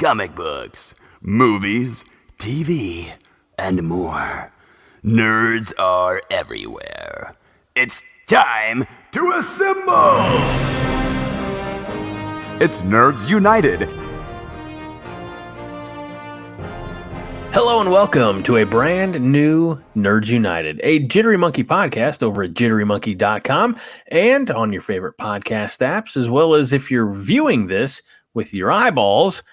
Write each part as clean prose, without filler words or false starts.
comic books, movies, TV, and more. Nerds are everywhere. It's time to assemble! It's Nerds United. Hello and welcome to a brand new Nerds United, a Jittery Monkey podcast over at jitterymonkey.com and on your favorite podcast apps, as well as if you're viewing this with your eyeballs,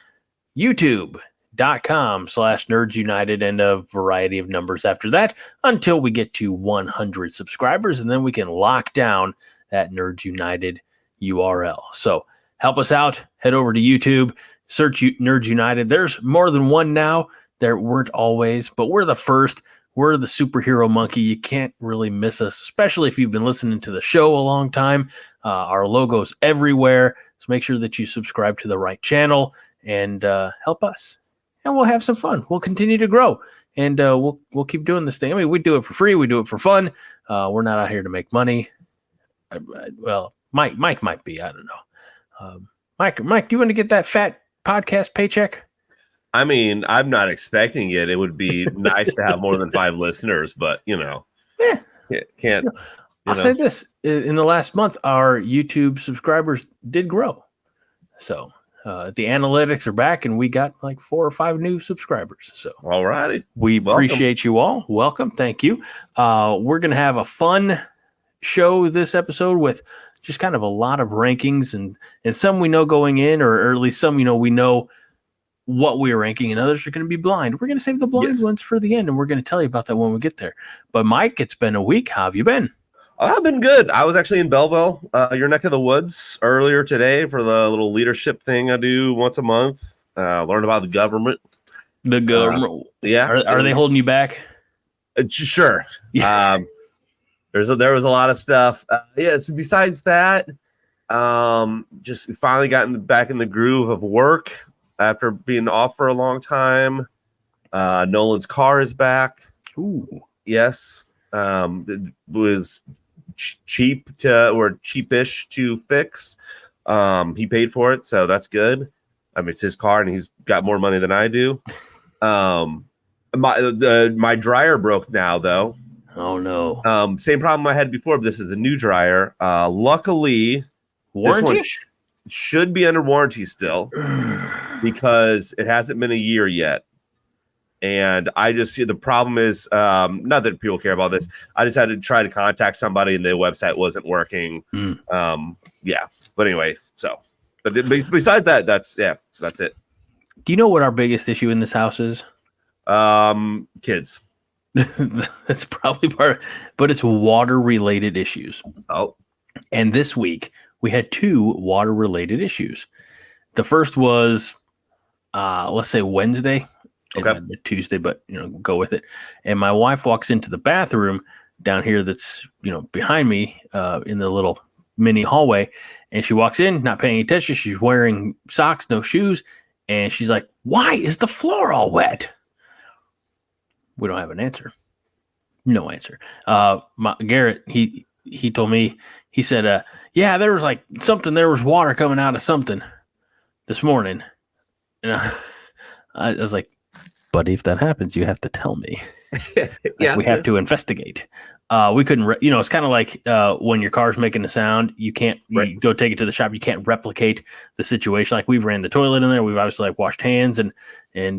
youtube.com/Nerds United and a variety of numbers after that until we get to 100 subscribers, and then we can lock down that Nerds United URL. So help us out. Head over to YouTube, search Nerds United. There's more than one now. There weren't always, but we're the first. We're the superhero monkey. You can't really miss us, especially if you've been listening to the show a long time. Our logo's everywhere, so make sure that you subscribe to the right channel and help us. And we'll have some fun. We'll continue to grow, and we'll keep doing this thing. I mean, we do it for free. We do it for fun. We're not out here to make money. Well, Mike might be. I don't know. Mike, do you want to get that fat podcast paycheck? I mean, I'm not expecting it. It would be nice to have more than 5 listeners, but can't. I'll say this: in the last month, our YouTube subscribers did grow. So the analytics are back, and we got like 4 or 5 new subscribers. So all righty, we appreciate you all. Welcome, thank you. We're gonna have a fun show this episode with just kind of a lot of rankings and some we know going in, or at least some we know what we're ranking, and others are going to be blind. We're going to save the blind ones for the end, and we're going to tell you about that when we get there. But Mike, it's been a week. How have you been? I've been good. I was actually in Belleville, your neck of the woods, earlier today for the little leadership thing I do once a month. Learn about the government. The government. Yeah. Are they holding you back? Sure. There was a lot of stuff. So besides that, just finally gotten back in the groove of work after being off for a long time. Nolan's car is back. Ooh. Yes. It was cheapish to fix. He paid for it, so that's good. I mean, it's his car, and he's got more money than I do. My dryer broke now, though. Oh no. Same problem I had before, but this is a new dryer. Luckily, warranty? This one should be under warranty still because it hasn't been a year yet. And I just see the problem is not that people care about this. I just had to try to contact somebody and the website wasn't working. Yeah. But anyway, but besides that, that's it. Do you know what our biggest issue in this house is? Kids. That's probably part, but it's water related issues. Oh. And this week we had 2 water related issues. The first was, let's say Wednesday. Okay. Tuesday, but go with it. And my wife walks into the bathroom down here that's behind me in the little mini hallway, and she walks in not paying attention. She's wearing socks, no shoes, and she's like, "Why is the floor all wet?" We don't have an answer. No answer. Garrett, he told me, he said, yeah, there was like something, there was water coming out of something this morning. And I was like, but if that happens, you have to tell me. Yeah, we have to investigate. We couldn't, it's kind of like when your car's making a sound, you can't you go take it to the shop. You can't replicate the situation. Like we've ran the toilet in there. We've obviously washed hands and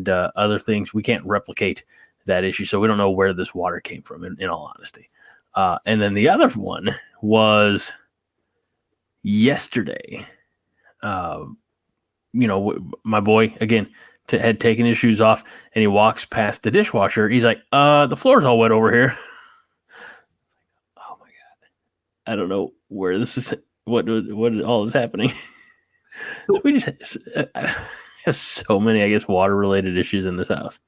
other things. We can't replicate that issue. So we don't know where this water came from in all honesty. And then the other one was yesterday. My boy, again, had taken his shoes off, and he walks past the dishwasher. He's like, the floor's all wet over here. Oh my God. I don't know where this is, what all is happening. So we just have so many, I guess, water related issues in this house.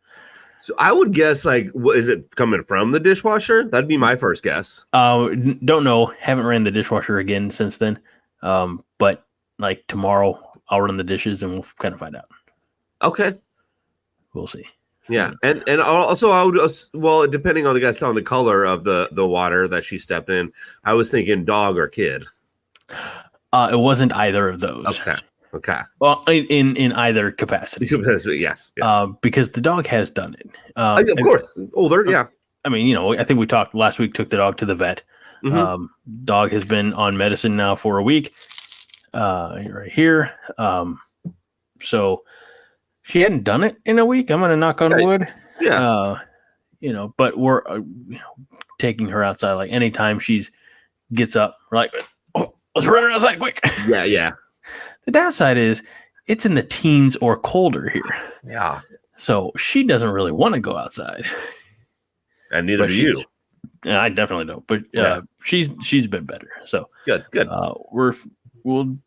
So I would guess, is it coming from the dishwasher? That'd be my first guess. Don't know. Haven't ran the dishwasher again since then. But like tomorrow I'll run the dishes and we'll kind of find out. Okay. We'll see. Yeah. And also I would, depending on the guys telling the color of the water that she stepped in, I was thinking dog or kid. It wasn't either of those. Okay. Okay. Well, in either capacity. Yes. Because the dog has done it. Of course. Older, yeah. I mean, I think we talked last week, took the dog to the vet. Mm-hmm. Dog has been on medicine now for a week. Right here. So she hadn't done it in a week. I'm going to knock on wood. Yeah. But we're taking her outside. Like anytime she's gets up, we're like, oh, let's run her outside quick. Yeah. The downside is it's in the teens or colder here. Yeah. So she doesn't really want to go outside. And neither do you. And I definitely don't. But she's been better. So good. We'll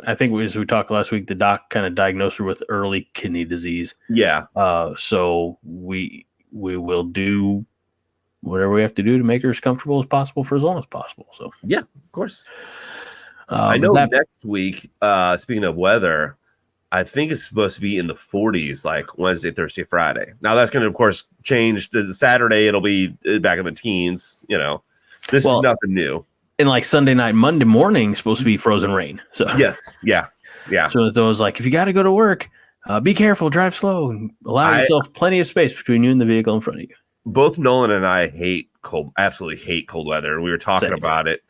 I think as we talked last week, the doc kind of diagnosed her with early kidney disease. Yeah. So we will do whatever we have to do to make her as comfortable as possible for as long as possible. So yeah, of course. I know next week, speaking of weather, I think it's supposed to be in the 40s, like Wednesday, Thursday, Friday. Now that's going to, of course, change to Saturday. It'll be back in the teens. This is nothing new. And like Sunday night, Monday morning, supposed to be frozen rain. So yes, yeah. So it was like, if you got to go to work, be careful, drive slow, and allow yourself plenty of space between you and the vehicle in front of you. Both Nolan and I absolutely hate cold weather. We were talking about it.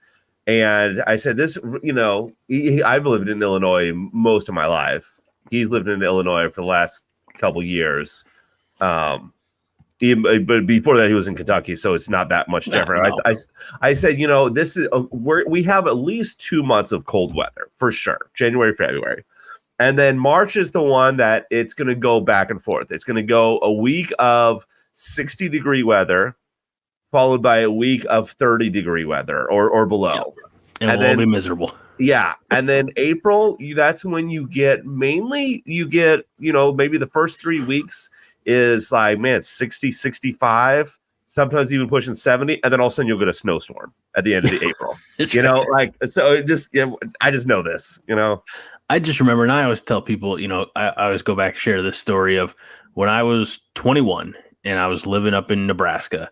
And I said, this, I've lived in Illinois most of my life. He's lived in Illinois for the last couple years. But before that, he was in Kentucky, so it's not that much different. No. I said, this is we have at least 2 months of cold weather for sure, January, February. And then March is the one that it's going to go back and forth. It's going to go a week of 60-degree weather, followed by a week of 30-degree weather or below. Yeah. And we'll be miserable. Yeah. And then April, that's when you get maybe the first 3 weeks is like, man, 60, 65, sometimes even pushing 70. And then all of a sudden you'll get a snowstorm at the end of the April. I just know this, I just remember, and I always tell people, I always go back and share this story of when I was 21 and I was living up in Nebraska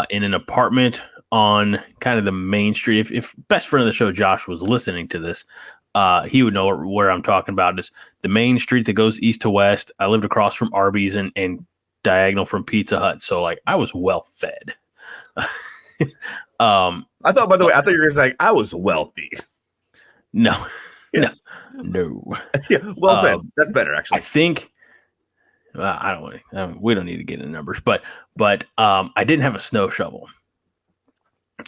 in an apartment on kind of the main street. If best friend of the show, Josh, was listening to this, he would know where I'm talking about. Is the main street that goes east to west. I lived across from Arby's and diagonal from Pizza Hut. So like I was well fed. I thought, by the way, you were going to say I was wealthy. No. Yeah. No. Yeah. Well, fed. That's better, actually. I think we don't need to get into numbers, but I didn't have a snow shovel.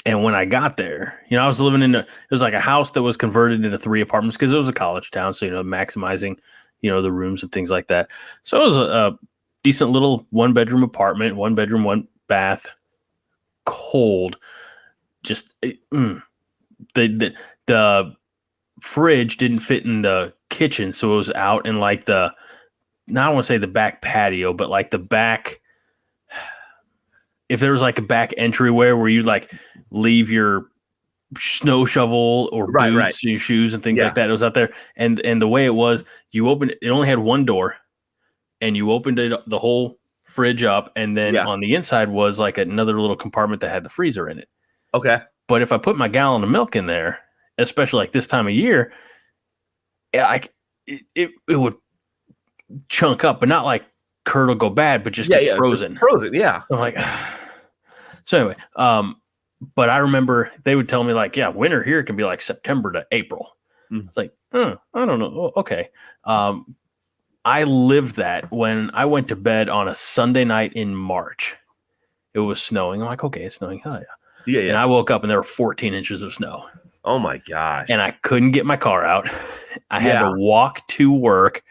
And when I got there, I was living it was like a house that was converted into 3 apartments because it was a college town. So, maximizing, the rooms and things like that. So it was a decent little 1-bedroom apartment, 1 bedroom, 1 bath, cold. Just the fridge didn't fit in the kitchen. So it was out in like I don't want to say the back patio, but like the back, if there was like a back entryway where you like leave your snow shovel or boots, your shoes and things like that, it was out there. And the way it was, you opened it only had 1 door, and you opened the whole fridge up, and then on the inside was like another little compartment that had the freezer in it. Okay. But if I put my gallon of milk in there, especially like this time of year, it would chunk up, but not like curdle go bad, but just get frozen. Frozen, yeah. I'm like, so anyway, but I remember they would tell me like, winter here can be like September to April. It's like, I don't know. Oh, okay. I lived that when I went to bed on a Sunday night in March. It was snowing. I'm like, okay, it's snowing. Hell yeah. Yeah. And I woke up and there were 14 inches of snow. Oh my gosh. And I couldn't get my car out. I had to walk to work.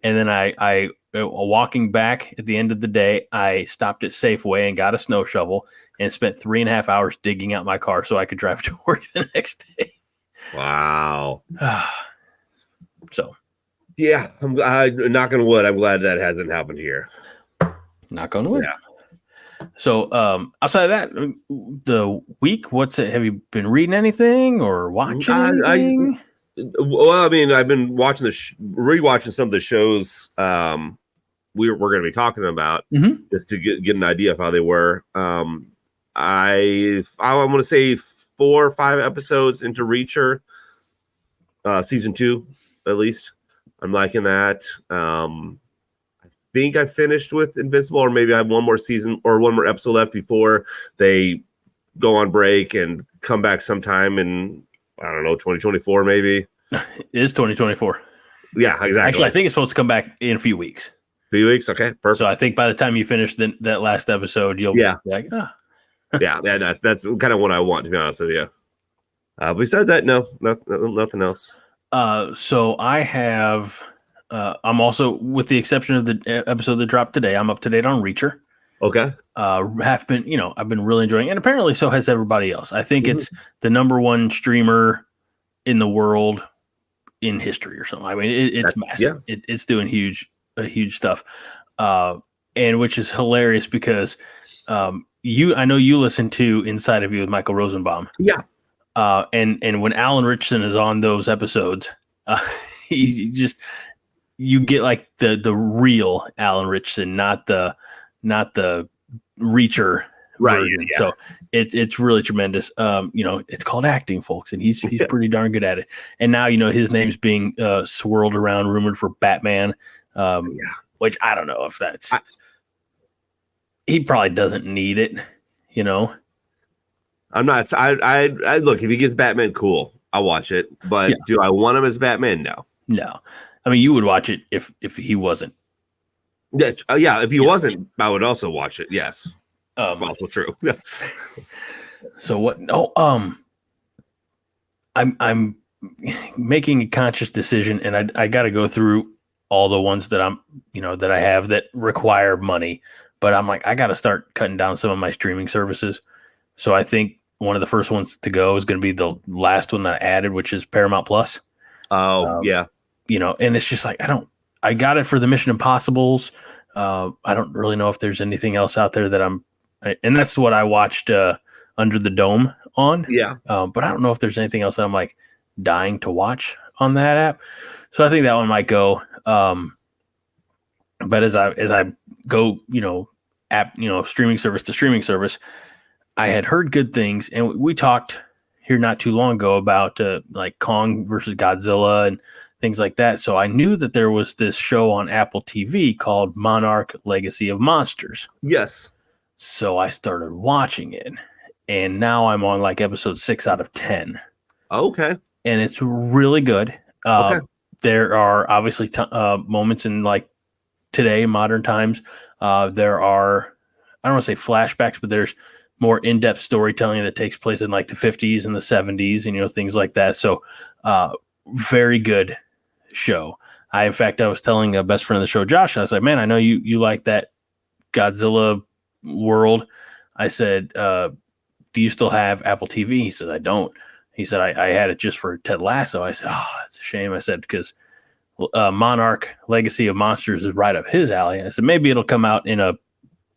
And then I walking back at the end of the day, I stopped at Safeway and got a snow shovel and spent 3.5 hours digging out my car so I could drive to work the next day. Wow. So. Yeah, I'm knock on wood. I'm glad that hasn't happened here. Knock on wood. Yeah. So outside of that, the week, have you been reading anything or watching anything? Well, I mean, I've been watching rewatching some of the shows we're going to be talking about just to get an idea of how they were. I want to say 4 or 5 episodes into Reacher, season 2. at least. I'm liking that. I think I finished with Invincible, or maybe I have one more season or one more episode left before they go on break and come back sometime in, I don't know, 2024 maybe. It is 2024. Yeah, exactly. Actually, I think it's supposed to come back in a few weeks. Few weeks, okay, perfect. So I think by the time you finish that last episode, you'll be like, yeah, that's kind of what I want, to be honest with you. Besides that, no, nothing else. So I have, I'm also, with the exception of the episode that dropped today, I'm up to date on Reacher. Okay. I've been really enjoying it, and apparently so has everybody else. I think it's the number one streamer in the world in history or something. I mean, it's massive. Yeah. It's doing huge stuff. And which is hilarious because I know you listen to Inside of You with Michael Rosenbaum. Yeah. And when Alan Richardson is on those episodes, you get like the real Alan Richardson, not the Reacher version. Yeah. So it's really tremendous. It's called acting, folks, and he's pretty darn good at it. And now his name's being swirled around, rumored for Batman. Which I don't know if that's. He probably doesn't need it, I'm not. I look, if he gets Batman, cool, I'll watch it. But do I want him as Batman? No. I mean, you would watch it if he wasn't. Yeah. If he wasn't, I would also watch it. Yes. Also true. So what? I'm making a conscious decision, and I got to go through all the ones that that I have that require money. But I'm like, I got to start cutting down some of my streaming services. So I think one of the first ones to go is going to be the last one that I added, which is Paramount Plus. Oh, yeah. And it's just like, I got it for the Mission Impossibles. I don't really know if there's anything else out there that and that's what I watched Under the Dome on. Yeah. But I don't know if there's anything else that I'm like dying to watch on that app. So I think that one might go. But as I go, app, streaming service to streaming service, I had heard good things, and we talked here not too long ago about like Kong versus Godzilla and things like that. So I knew that there was this show on Apple TV called Monarch: Legacy of Monsters. Yes. So I started watching it, and now I'm on like episode 6 out of 10. Okay. And it's really good. Okay. There are obviously moments in like today, modern times. There are, I don't want to say flashbacks, but there's more in-depth storytelling that takes place in like the 50s and the 70s and, things like that. So very good show. I was telling a best friend of the show, Josh, I was like, man, I know you like that Godzilla world. I said, do you still have Apple TV? He said, I don't. He said, I had it just for Ted Lasso. I said, oh, that's a shame. I said, because Monarch: Legacy of Monsters is right up his alley. I said, maybe it'll come out in a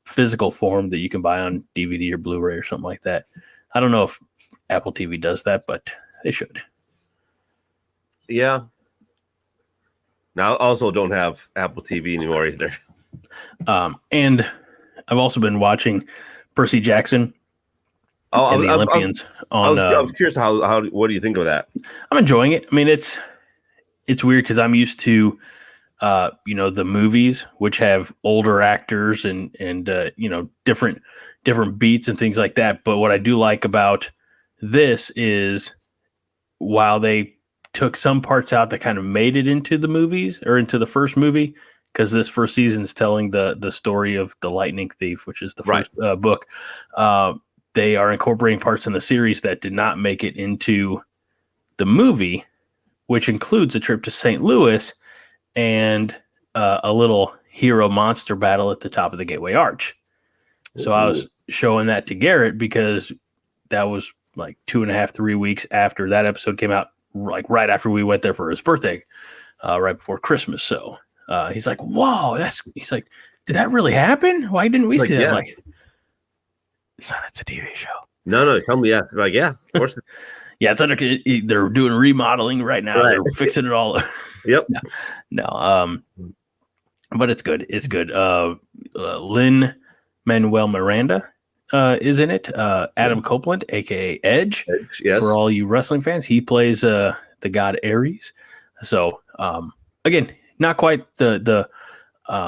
physical form that you can buy on DVD or Blu-ray or something like that. I don't know if Apple TV does that, but they should. Yeah. Now, I also don't have Apple TV anymore either. And I've also been watching Percy Jackson and the Olympians. I was curious how. What do you think of that? I'm enjoying it. I mean, it's weird because I'm used to, the movies, which have older actors and different beats and things like that. But what I do like about this is while they took some parts out that kind of made it into the movies or into the first movie, because this first season is telling the story of the Lightning Thief, which is the first book. They are incorporating parts in the series that did not make it into the movie, which includes a trip to St. Louis and a little hero monster battle at the top of the Gateway Arch. So I was showing that to Garrett because that was like 2.5, 3 weeks after that episode came out, like right after we went there for his birthday, right before Christmas. So he's like, whoa, he's like, did that really happen? Why didn't we see that? I'm like, son, it's a TV show. No, tell me yes. Like, yeah, of course. Yeah, it's under. They're doing remodeling right now. Right. They're fixing it all. Yep. No. But it's good. It's good. Lin-Manuel Miranda is in it. Adam Copeland, aka Edge. Yes. For all you wrestling fans, he plays the god Ares. So again, not quite the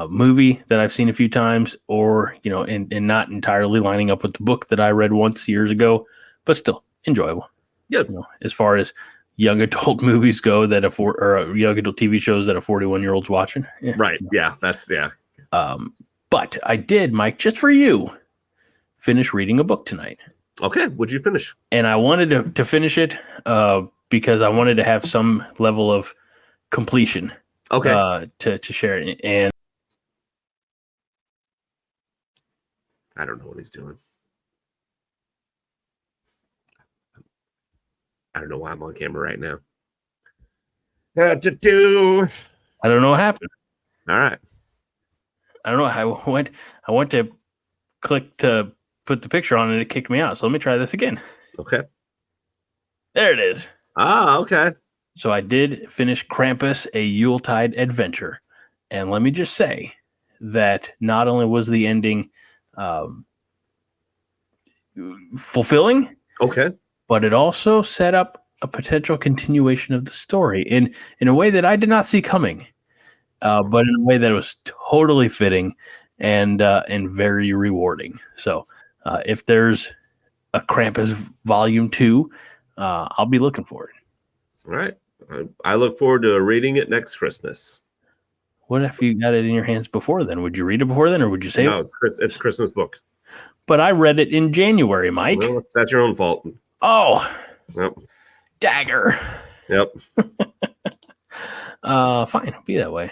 movie that I've seen a few times, or and not entirely lining up with the book that I read once years ago, but still enjoyable. Yeah. As far as young adult movies go, that or young adult TV shows that a 41-year-old's watching. Yeah. Right. Yeah. That's But I did, Mike, just for you, finish reading a book tonight. Okay. What'd you finish? And I wanted to finish it because I wanted to have some level of completion. Okay. To share it. And I don't know what he's doing. I don't know why I'm on camera right now. I don't know what happened. All right. I don't know. I went to click to put the picture on and it kicked me out. So let me try this again. Okay. There it is. Ah, okay. So I did finish Krampus, a Yuletide adventure. And let me just say that not only was the ending fulfilling, okay, but it also set up a potential continuation of the story in a way that I did not see coming, but in a way that was totally fitting and very rewarding. So if there's a Krampus Volume 2, I'll be looking for it. All right. I look forward to reading it next Christmas. What if you got it in your hands before then? Would you read it before then, or would you save it? It's a Christmas book. But I read it in January, Mike. Well, that's your own fault. Oh. Yep. Dagger. Yep. Fine. It'll be that way.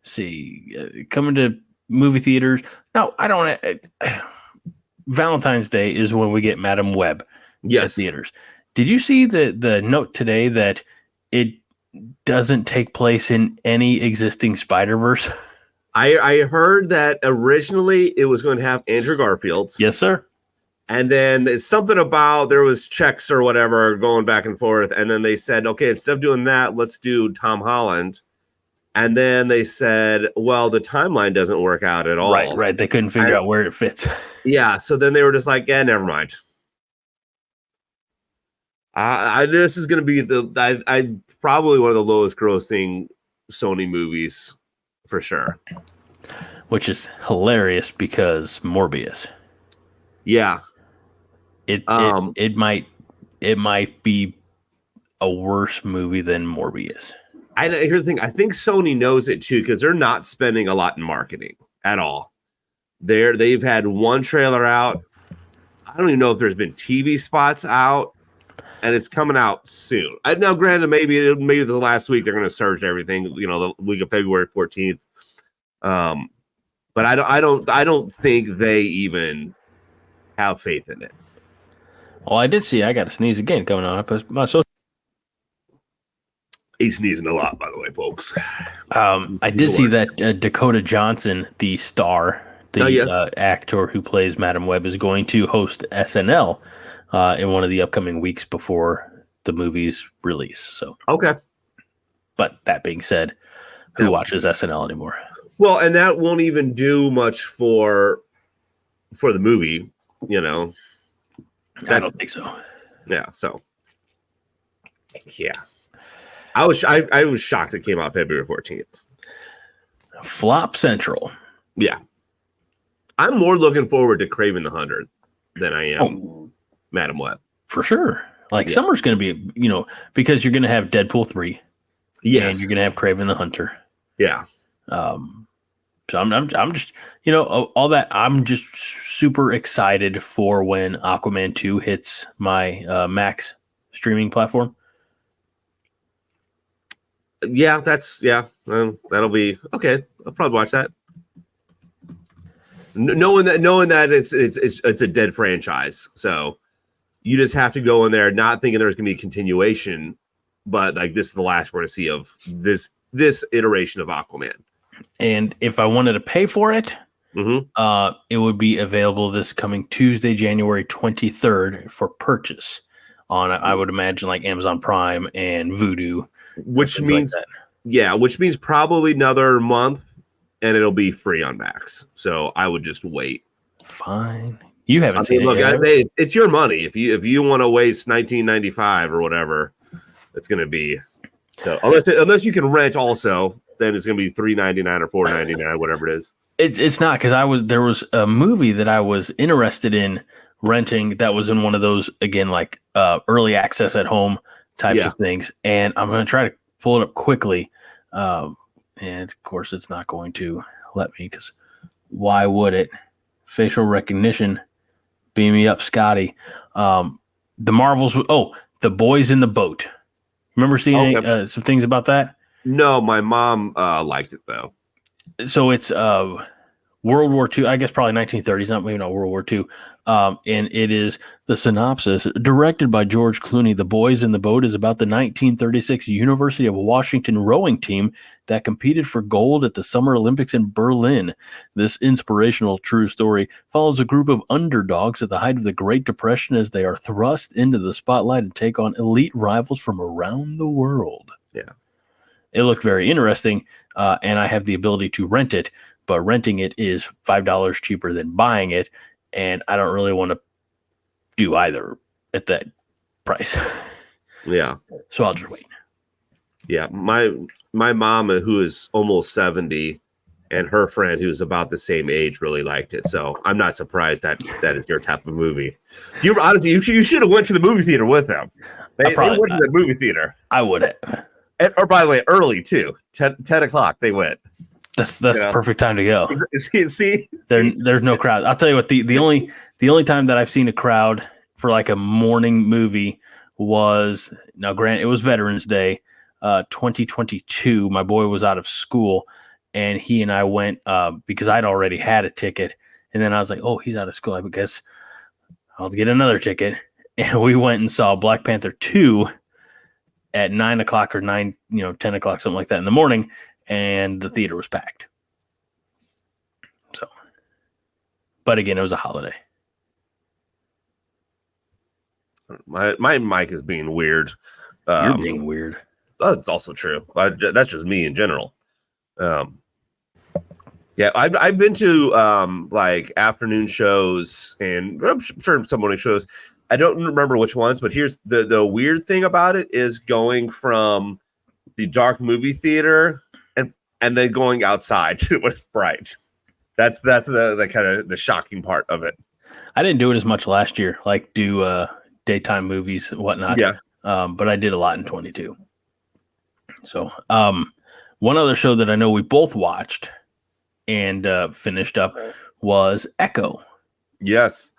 See, coming to movie theaters. No, I don't. Valentine's Day is when we get Madam Web. Yes. At theaters. Did you see the note today that it doesn't take place in any existing Spider-Verse? I heard that originally it was going to have Andrew Garfield. Yes, sir. And then it's something about there was checks or whatever going back and forth. And then they said, okay, instead of doing that, let's do Tom Holland. And then they said, well, the timeline doesn't work out at all. Right. They couldn't figure out where it fits. Yeah. So then they were just like, yeah, never mind. This is going to be I probably one of the lowest grossing Sony movies for sure. Which is hilarious because Morbius. Yeah. It might be a worse movie than Morbius. Here's the thing. I think Sony knows it too because they're not spending a lot in marketing at all. They've had one trailer out. I don't even know if there's been TV spots out, and it's coming out soon. Now, granted, maybe the last week they're going to surge everything. The week of February 14th. But I don't think they even have faith in it. Well, I did see. I got to sneeze again coming on. He's sneezing a lot, by the way, folks. I did see that Dakota Johnson, the star, actor who plays Madam Web, is going to host SNL in one of the upcoming weeks before the movie's release. So okay. But that being said, who watches SNL anymore? Well, and that won't even do much for the movie, I don't think so. Yeah. So. Yeah. I was shocked it came out February 14th. Flop Central. Yeah. I'm more looking forward to Kraven the Hunter than I am Madam Web. For sure. Summer's going to be, because you're going to have Deadpool 3. Yes. And you're going to have Kraven the Hunter. Yeah. So I'm just, all that. I'm just super excited for when Aquaman 2 hits my Max streaming platform. Yeah, that'll be okay. I'll probably watch that. Knowing that it's a dead franchise, so you just have to go in there not thinking there's going to be a continuation, but this is the last we're going to see of this iteration of Aquaman. And if I wanted to pay for it, it would be available this coming Tuesday, January 23rd for purchase on, I would imagine, Amazon Prime and Vudu. Which means probably another month and it'll be free on Max. So I would just wait. Fine. You haven't seen it yet. It's your money. If you want to waste $19.95 or whatever, it's going to be. So unless you can rent also, then it's going to be $3.99 or $4.99, whatever it is. It's not, because there was a movie that I was interested in renting that was in one of those, again, like early access at home types of things, and I'm going to try to pull it up quickly, and of course it's not going to let me, because why would it? Facial recognition, beam me up, Scotty. The Marvels. The Boys in the Boat. Remember seeing some things about that? No, my mom liked it though. So it's World War II, I guess probably 1930s, maybe not World War II. And it is the synopsis, directed by George Clooney. The Boys in the Boat is about the 1936 University of Washington rowing team that competed for gold at the Summer Olympics in Berlin. This inspirational true story follows a group of underdogs at the height of the Great Depression as they are thrust into the spotlight and take on elite rivals from around the world. Yeah. It looked very interesting, and I have the ability to rent it. But renting it is $5 cheaper than buying it, and I don't really want to do either at that price. Yeah. So I'll just wait. Yeah. My mom, who is almost 70, and her friend who's about the same age really liked it. So I'm not surprised that is your type of movie. You should have went to the movie theater with them. They went to the movie theater. I would have. Or by the way, early too. 10 o'clock they went. That's the perfect time to go. See? There's no crowd. I'll tell you what, the only time that I've seen a crowd for like a morning movie was, now granted, it was Veterans Day, 2022. My boy was out of school, and he and I went because I'd already had a ticket, and then I was like, oh, he's out of school, I guess I'll get another ticket, and we went and saw Black Panther 2 at 9 o'clock or 10 o'clock, something like that in the morning. And the theater was packed. So, but again, it was a holiday. My mic is being weird. You're being weird. That's also true. That's just me in general. Yeah, I've been to like afternoon shows, and I'm sure some morning shows. I don't remember which ones, but here's the weird thing about it is going from the dark movie theater and then going outside to when it's bright. That's the kind of the shocking part of it. I didn't do it as much last year, like do daytime movies and whatnot. Yeah. But I did a lot in 22. So one other show that I know we both watched and finished up was Echo. Yes.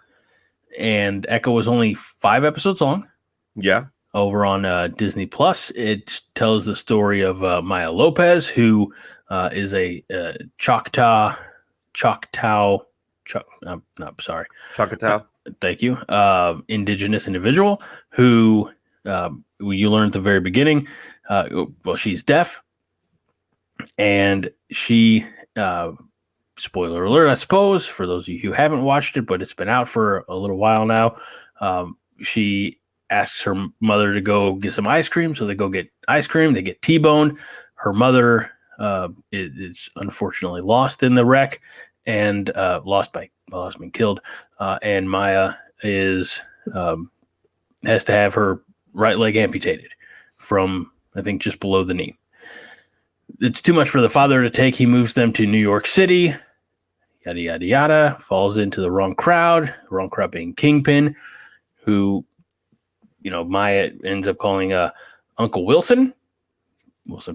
And Echo was only 5 episodes long. Yeah. Over on Disney Plus. It tells the story of Maya Lopez, who is a Choctaw. Thank you. Indigenous individual who you learn at the very beginning. She's deaf, and she. Spoiler alert, I suppose, for those of you who haven't watched it, but it's been out for a little while now. She asks her mother to go get some ice cream, so they go get ice cream. They get T-boned. Her mother is unfortunately lost in the wreck and been killed. And Maya has to have her right leg amputated from, I think, just below the knee. It's too much for the father to take. He moves them to New York City. Yada yada yada. Falls into the wrong crowd. The wrong crowd being Kingpin, who, Maya ends up calling Uncle Wilson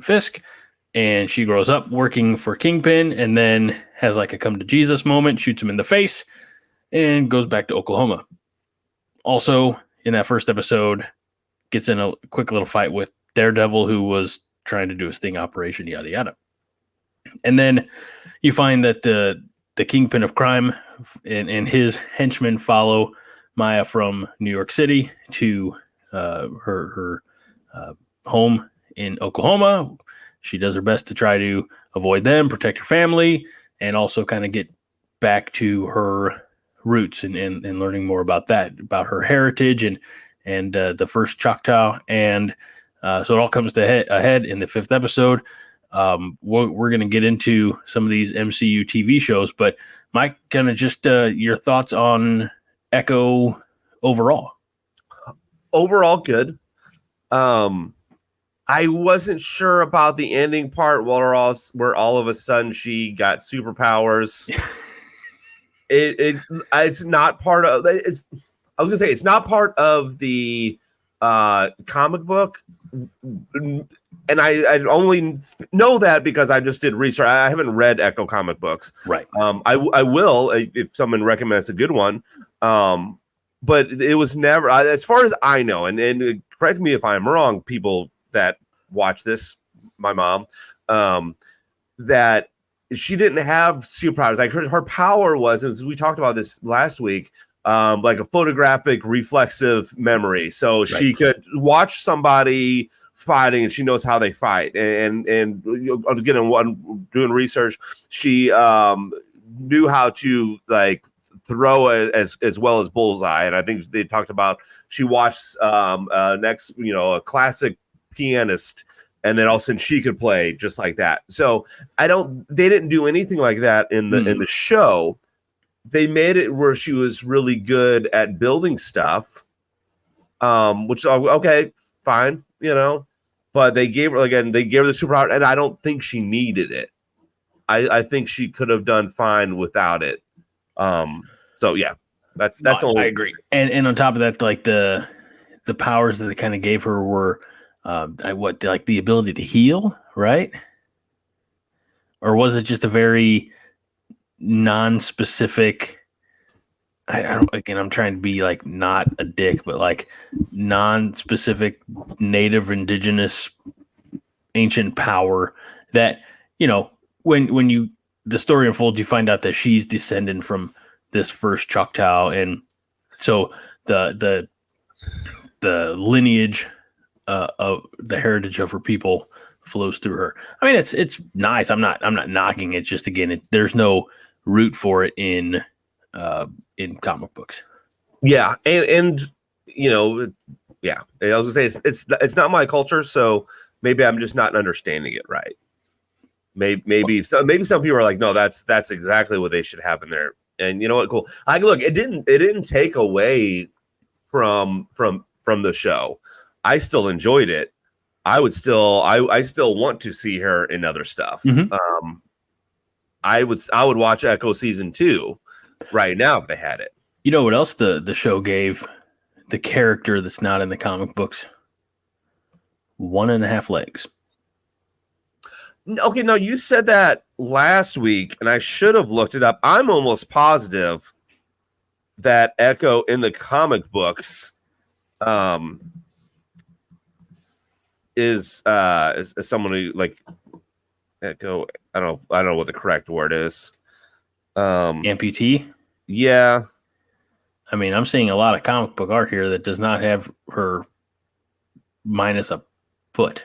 Fisk, and she grows up working for Kingpin and then has like a come to Jesus moment, shoots him in the face, and goes back to Oklahoma. Also, in that first episode, gets in a quick little fight with Daredevil, who was trying to do a sting operation, yada yada. And then you find that the Kingpin of crime and his henchmen follow Maya from New York City to her home in Oklahoma. She does her best to try to avoid them, protect her family, and also kind of get back to her roots and learning more about that, about her heritage and the first Choctaw. And so it all comes to ahead in the 5th episode. We're going to get into some of these MCU TV shows, but Mike, kind of just your thoughts on Echo overall. Overall, good. I wasn't sure about the ending part where all of a sudden she got superpowers. It's not part of it's. I was gonna say it's not part of the comic book, and I only know that because I just did research. I haven't read Echo comic books. Right. I will if someone recommends a good one. But it was never, as far as I know, and correct me if I'm wrong, people that watch this, my mom, that she didn't have superpowers. Like her power was, as we talked about this last week, like a photographic reflexive memory. So she could watch somebody fighting and she knows how they fight. And again, on doing research, she knew how to like throw as well as bullseye. And I think they talked about she watched next, a classic pianist, and then all of a sudden she could play just like that. So they didn't do anything like that in the show. They made it where she was really good at building stuff, which okay, fine, but they gave her the superpower, and I don't think she needed it. I think she could have done fine without it. So yeah, that's the only. I agree. And on top of that, like the powers that they kind of gave her were like the ability to heal, right? Or was it just a very non-specific? I don't. Again, I'm trying to be like not a dick, but like non-specific, native, indigenous, ancient power that when the story unfolds, you find out that she's descended from this first Choctaw, and so the lineage of the heritage of her people flows through her. I mean, it's nice. I'm not knocking it. Just again, there's no root for it in comic books. Yeah, and yeah. I was gonna say it's not my culture, so maybe I'm just not understanding it right. Maybe some people are like, no, that's exactly what they should have in there. And you know what? Cool. Look, it didn't take away from the show. I still enjoyed it. I still want to see her in other stuff. Mm-hmm. I would watch Echo season 2 right now if they had it. You know what else the show gave the character that's not in the comic books? 1.5 legs. Okay, no, you said that last week, and I should have looked it up. I'm almost positive that Echo in the comic books is someone who like Echo. I don't know what the correct word is. Amputee. Yeah. I mean, I'm seeing a lot of comic book art here that does not have her minus a foot.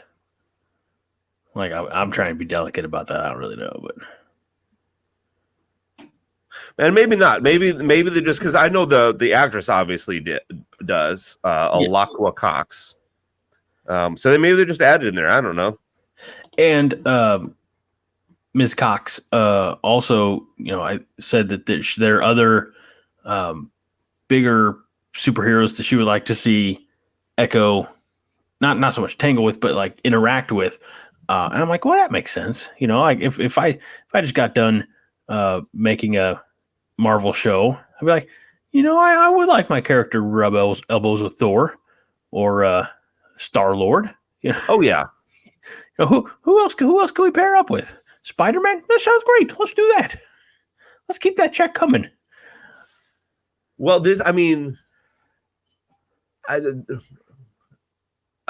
Like, I'm trying to be delicate about that. I don't really know, but and maybe not. Maybe they just, because I know the actress obviously does Alakwa Cox. So maybe they just added in there. I don't know. And Ms. Cox also, I said that there are other bigger superheroes that she would like to see Echo, not so much tangle with, but like interact with. And I'm like, well, that makes sense. Like if I just got done making a Marvel show, I'd be like, I would like my character to rub elbows with Thor or Star-Lord. Oh yeah. Who else can we pair up with? Spider-Man? That sounds great. Let's do that. Let's keep that check coming. Well, I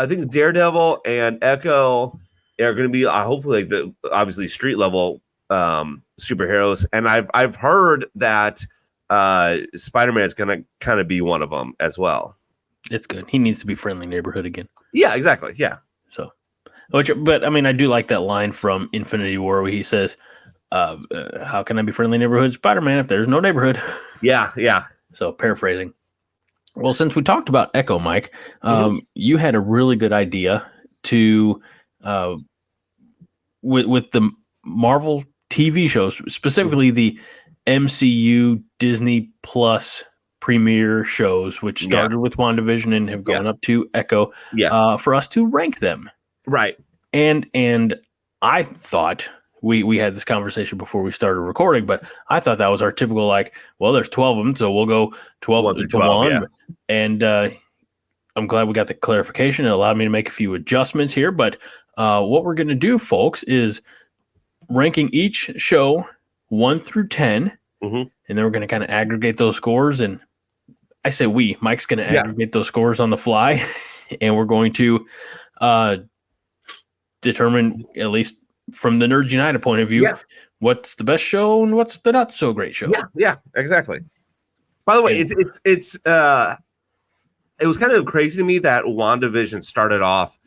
think Daredevil and Echo are going to be hopefully like obviously street level superheroes, and I've heard that Spider-Man is going to kind of be one of them as well. It's good. He needs to be friendly neighborhood again. Yeah, exactly. Yeah. So, but I mean, I do like that line from Infinity War where he says, "How can I be friendly neighborhood Spider-Man if there's no neighborhood?" Yeah. So paraphrasing. Well, since we talked about Echo, Mike, you had a really good idea to with the Marvel TV shows, specifically the MCU Disney Plus premiere shows, which started with WandaVision and have gone up to Echo, for us to rank them. Right. And I thought we had this conversation before we started recording, but I thought that was our typical, like, well, there's 12 of them, so we'll go 12 1 to through 12, 1. yeah. And I'm glad we got the clarification. It allowed me to make a few adjustments here. But what we're going to do, folks, is ranking each show 1 through 10, Mhm. and then we're going to kind of aggregate those scores. And I say Mike's going to aggregate those scores on the fly, and we're going to determine, at least from the Nerds United point of view, what's the best show and what's the not so great show. Yeah, exactly. By the way, it was kind of crazy to me that WandaVision started off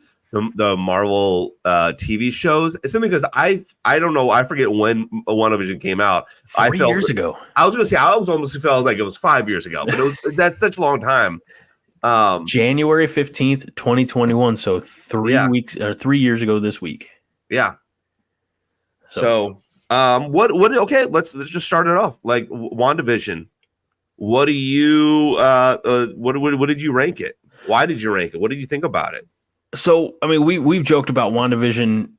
the Marvel TV shows. It's simply because I don't know, I forget when WandaVision came out. 3 years ago. I was going to say, I was almost felt like it was 5 years ago, but that's such a long time. January 15th, 2021. So 3 weeks or 3 years ago this week. Yeah. So what okay, let's just start it off. Like WandaVision. What do you what did you rank it? Why did you rank it? What did you think about it? So, I mean, we've joked about WandaVision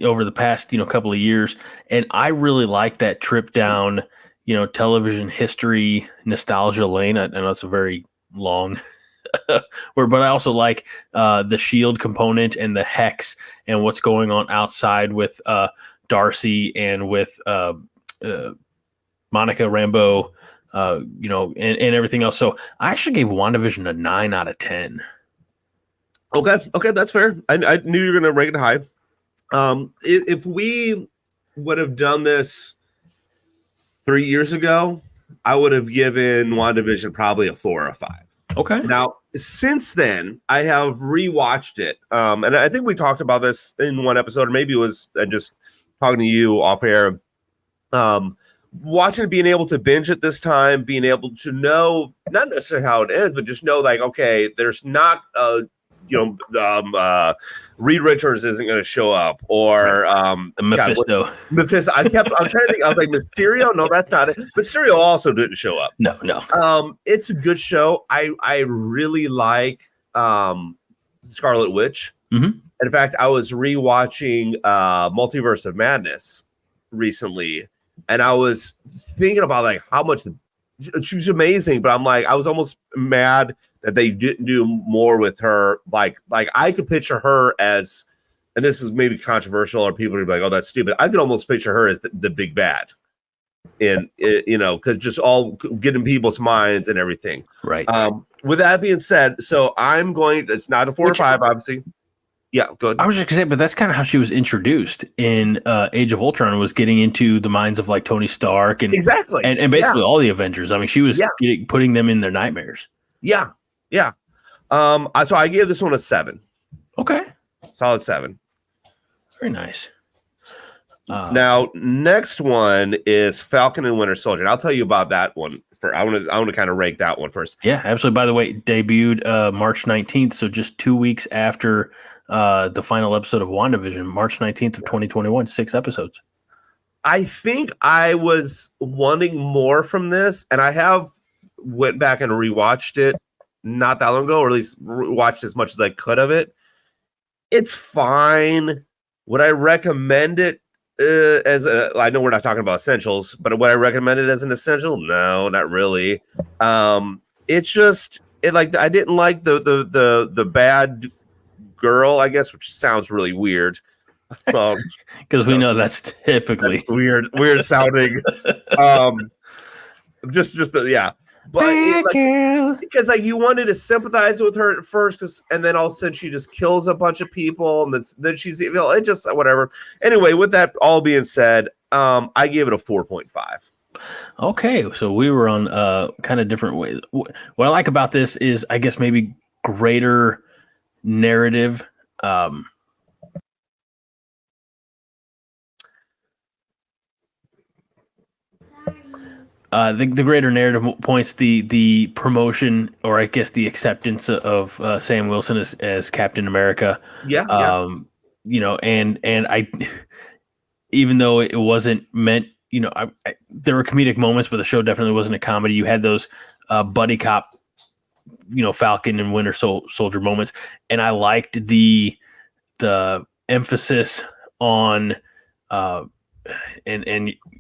over the past, couple of years, and I really like that trip down, television history nostalgia lane. I know it's a very long word, but I also like the Shield component and the Hex and what's going on outside with Darcy and with Monica Rambeau, and everything else. So I actually gave WandaVision a 9 out of 10. Okay, that's fair. I knew you were going to rank it high. If we would have done this 3 years ago, I would have given WandaVision probably a 4 or a 5. Okay. Now, since then, I have rewatched it. And I think we talked about this in one episode, or maybe it was just talking to you off air. Watching it, being able to binge it this time, being able to know not necessarily how it ends, but just know, like, okay, there's not Reed Richards isn't going to show up, or the Mephisto. Mephisto. I'm trying to think. I was like, Mysterio. No, that's not it. Mysterio also didn't show up. No. It's a good show. I really like Scarlet Witch. Mm-hmm. In fact, I was rewatching Multiverse of Madness recently, and I was thinking about like how much she was amazing, but I'm like, I was almost mad that they didn't do more with her. Like I could picture her as, and this is maybe controversial, or people would be like, "Oh, that's stupid." I could almost picture her as the big bad, in because just all getting people's minds and everything. Right. With that being said, so I'm going. It's not a 4 or 5, obviously. Yeah, good. I was just gonna say, but that's kind of how she was introduced in Age of Ultron, was getting into the minds of like Tony Stark and exactly, and basically all the Avengers. I mean, she was putting them in their nightmares. Yeah. So I gave this one a 7. Okay, solid 7. Very nice. Now, next one is Falcon and Winter Soldier. And I'll tell you about that one. I want to kind of rank that one first. Yeah, absolutely. By the way, debuted March 19th, so just 2 weeks after the final episode of WandaVision, March 19th of 2021, 6 episodes. I think I was wanting more from this, and I have went back and rewatched it not that long ago, or at least watched as much as I could of it. It's fine. Would I recommend it I know we're not talking about essentials, but would I recommend it as an essential? No, not really. It's just I didn't like the bad girl, I guess, which sounds really weird. Because we know that's typically weird sounding. But because you wanted to sympathize with her at first, and then all of a sudden she just kills a bunch of people, and then she's evil. It just whatever. Anyway, with that all being said, I gave it a 4.5. Okay, so we were on kind of different ways. What I like about this is, I guess, maybe greater narrative. The greater narrative points, the promotion, or I guess the acceptance of Sam Wilson as Captain America. Yeah. And I, even though it wasn't meant, there were comedic moments, but the show definitely wasn't a comedy. You had those buddy cop, Falcon and Winter Soldier moments, and I liked the the emphasis on and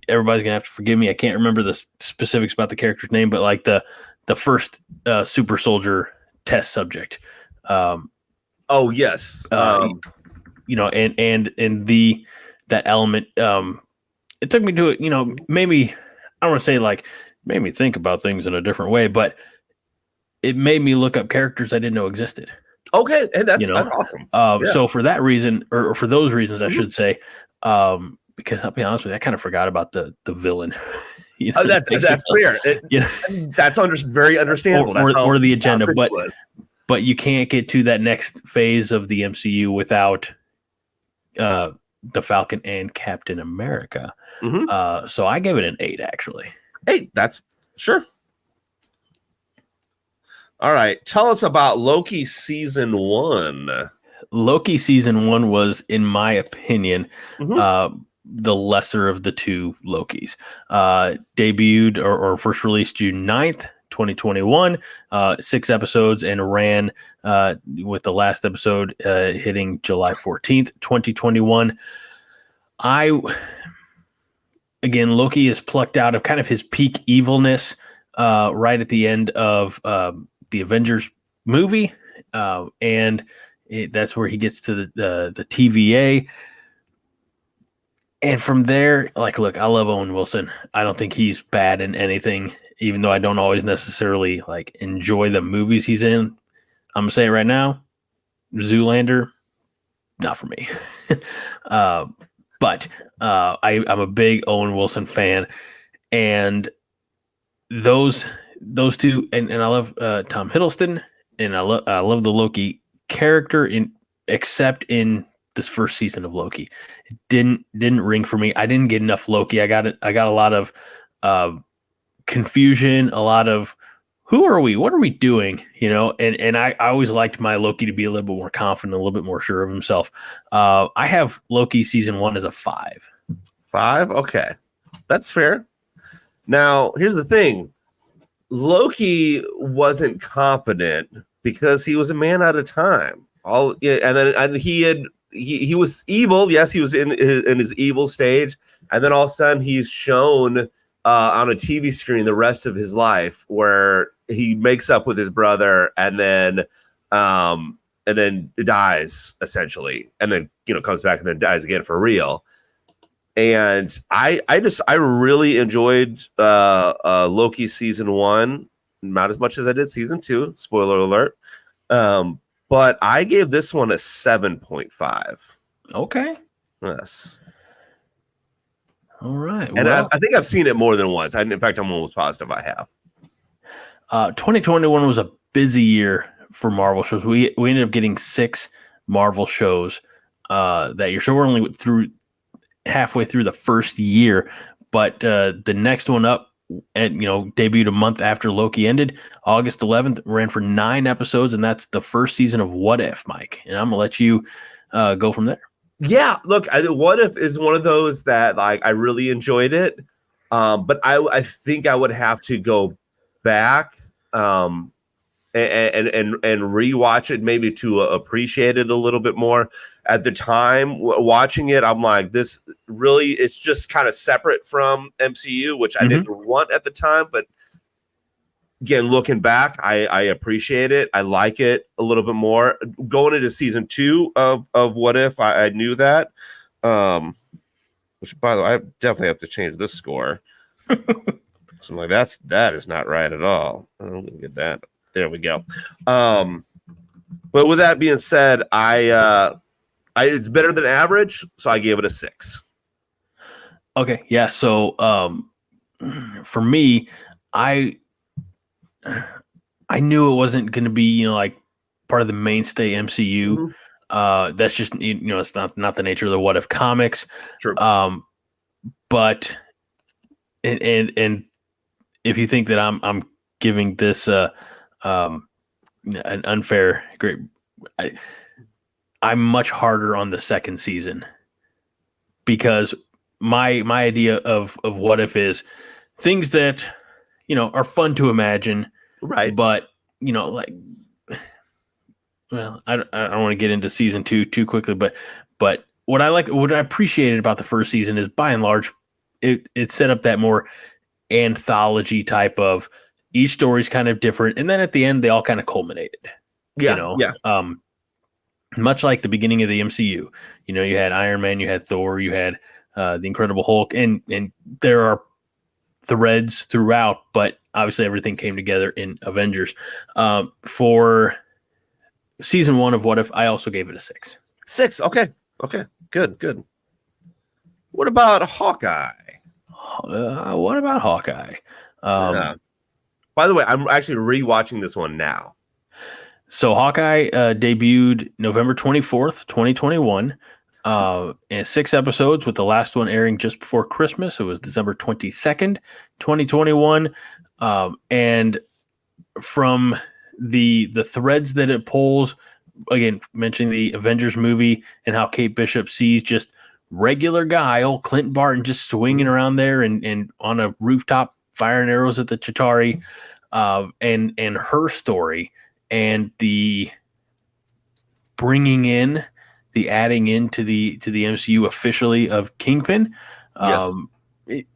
everybody's gonna have to forgive me. I can't remember the specifics about the character's name, but like the first super soldier test subject. Oh yes. And that element. It took me to it. Maybe I don't want to say like made me think about things in a different way, but it made me look up characters I didn't know existed. Okay, and that's awesome. So for that reason, or for those reasons, I should say, because I'll be honest with you, I kind of forgot about the villain. That's fair. That's very understandable. Or the agenda, but you can't get to that next phase of the MCU without the Falcon and Captain America. Mm-hmm. So I gave it an 8, actually. 8, that's sure. All right, tell us about Loki season 1. Loki season 1 was, in my opinion, the lesser of the two Lokis. Debuted or first released June 9th, 2021, 6 episodes, and ran with the last episode hitting July 14th, 2021. Again, Loki is plucked out of kind of his peak evilness right at the end of the Avengers movie, and that's where he gets to the TVA. And from there, look, I love Owen Wilson. I don't think he's bad in anything, even though I don't always necessarily enjoy the movies he's in. I'm gonna say it right now, Zoolander, not for me. But I'm a big Owen Wilson fan, and those two, and I love Tom Hiddleston, and I love the Loki character except in this first season of Loki. It didn't ring for me. I didn't get enough Loki. I got a lot of confusion, a lot of who are we? What are we doing? And I always liked my Loki to be a little bit more confident, a little bit more sure of himself. I have Loki season 1 as a 5. 5? Okay. That's fair. Now, here's the thing. Loki wasn't confident because he was a man at a time. He was evil. Yes, he was in his evil stage, and then all of a sudden he's shown on a TV screen the rest of his life where he makes up with his brother and then dies essentially, and then comes back and then dies again for real. And I really enjoyed Loki season 1, not as much as I did season 2. Spoiler alert. But I gave this one a 7.5. Okay. Yes. All right. And I think I've seen it more than once. In fact, I'm almost positive I have. 2021 was a busy year for Marvel shows. We ended up getting 6 Marvel shows that year. So we're only halfway through the first year, but the next one up, and debuted a month after Loki ended, August 11th, ran for 9 episodes, and that's the first season of What If, Mike. And I'm gonna let you go from there. Yeah, look, What If is one of those that I really enjoyed it, but I think I would have to go back and rewatch it maybe to appreciate it a little bit more. At the time watching it, I'm like, this really, it's just kind of separate from MCU, which I didn't want at the time. But again, looking back, I appreciate it. I like it a little bit more. Going into season 2 of What If, I knew that. Which, by the way, I definitely have to change this score. So I'm like, that is not right at all. I'm gonna get that. There we go. But with that being said, it's better than average, so I gave it a 6. Okay, yeah. So for me, I knew it wasn't going to be part of the mainstay MCU. That's just it's not the nature of the What If comics. True. But and if you think that I'm giving this an unfair grade, I'm much harder on the second season, because my idea of What If is things that are fun to imagine, right? But well, I don't want to get into season 2 too quickly, but what I appreciated about the first season is by and large, it set up that more anthology type of each story's kind of different, and then at the end they all kind of culminated. Yeah. Much like the beginning of the MCU. You had Iron Man, you had Thor, you had the Incredible Hulk, and there are threads throughout, but obviously everything came together in Avengers. For season 1 of What If, I also gave it a 6. 6. Okay. Good. What about Hawkeye? What about Hawkeye? Yeah. By the way, I'm actually rewatching this one now. So Hawkeye debuted November 24th, 2021, and 6 episodes, with the last one airing just before Christmas. It was December 22nd, 2021. And from the threads that it pulls, again, mentioning the Avengers movie and how Kate Bishop sees just regular guy, old Clint Barton, just swinging around there and on a rooftop firing arrows at the Chitauri, and her story, and the bringing in, the adding into the MCU officially of Kingpin. Yes.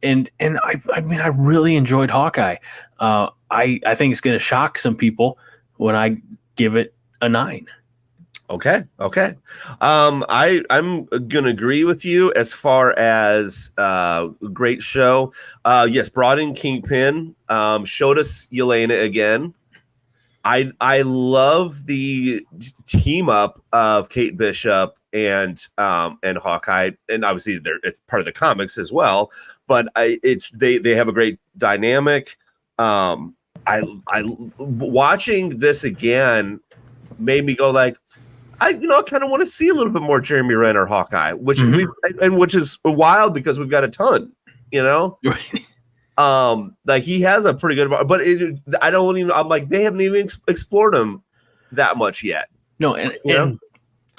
And I mean, I really enjoyed Hawkeye. I think it's going to shock some people when I give it a 9. Okay. I'm gonna agree with you as far as great show. Yes, brought in Kingpin, showed us Yelena again. I love the team up of Kate Bishop and Hawkeye, and obviously it's part of the comics as well. But they have a great dynamic. I watching this again made me go like, I kind of want to see a little bit more Jeremy Renner Hawkeye, which is wild because we've got a ton, like he has a pretty good, but I'm like, they haven't even explored him that much yet. No, and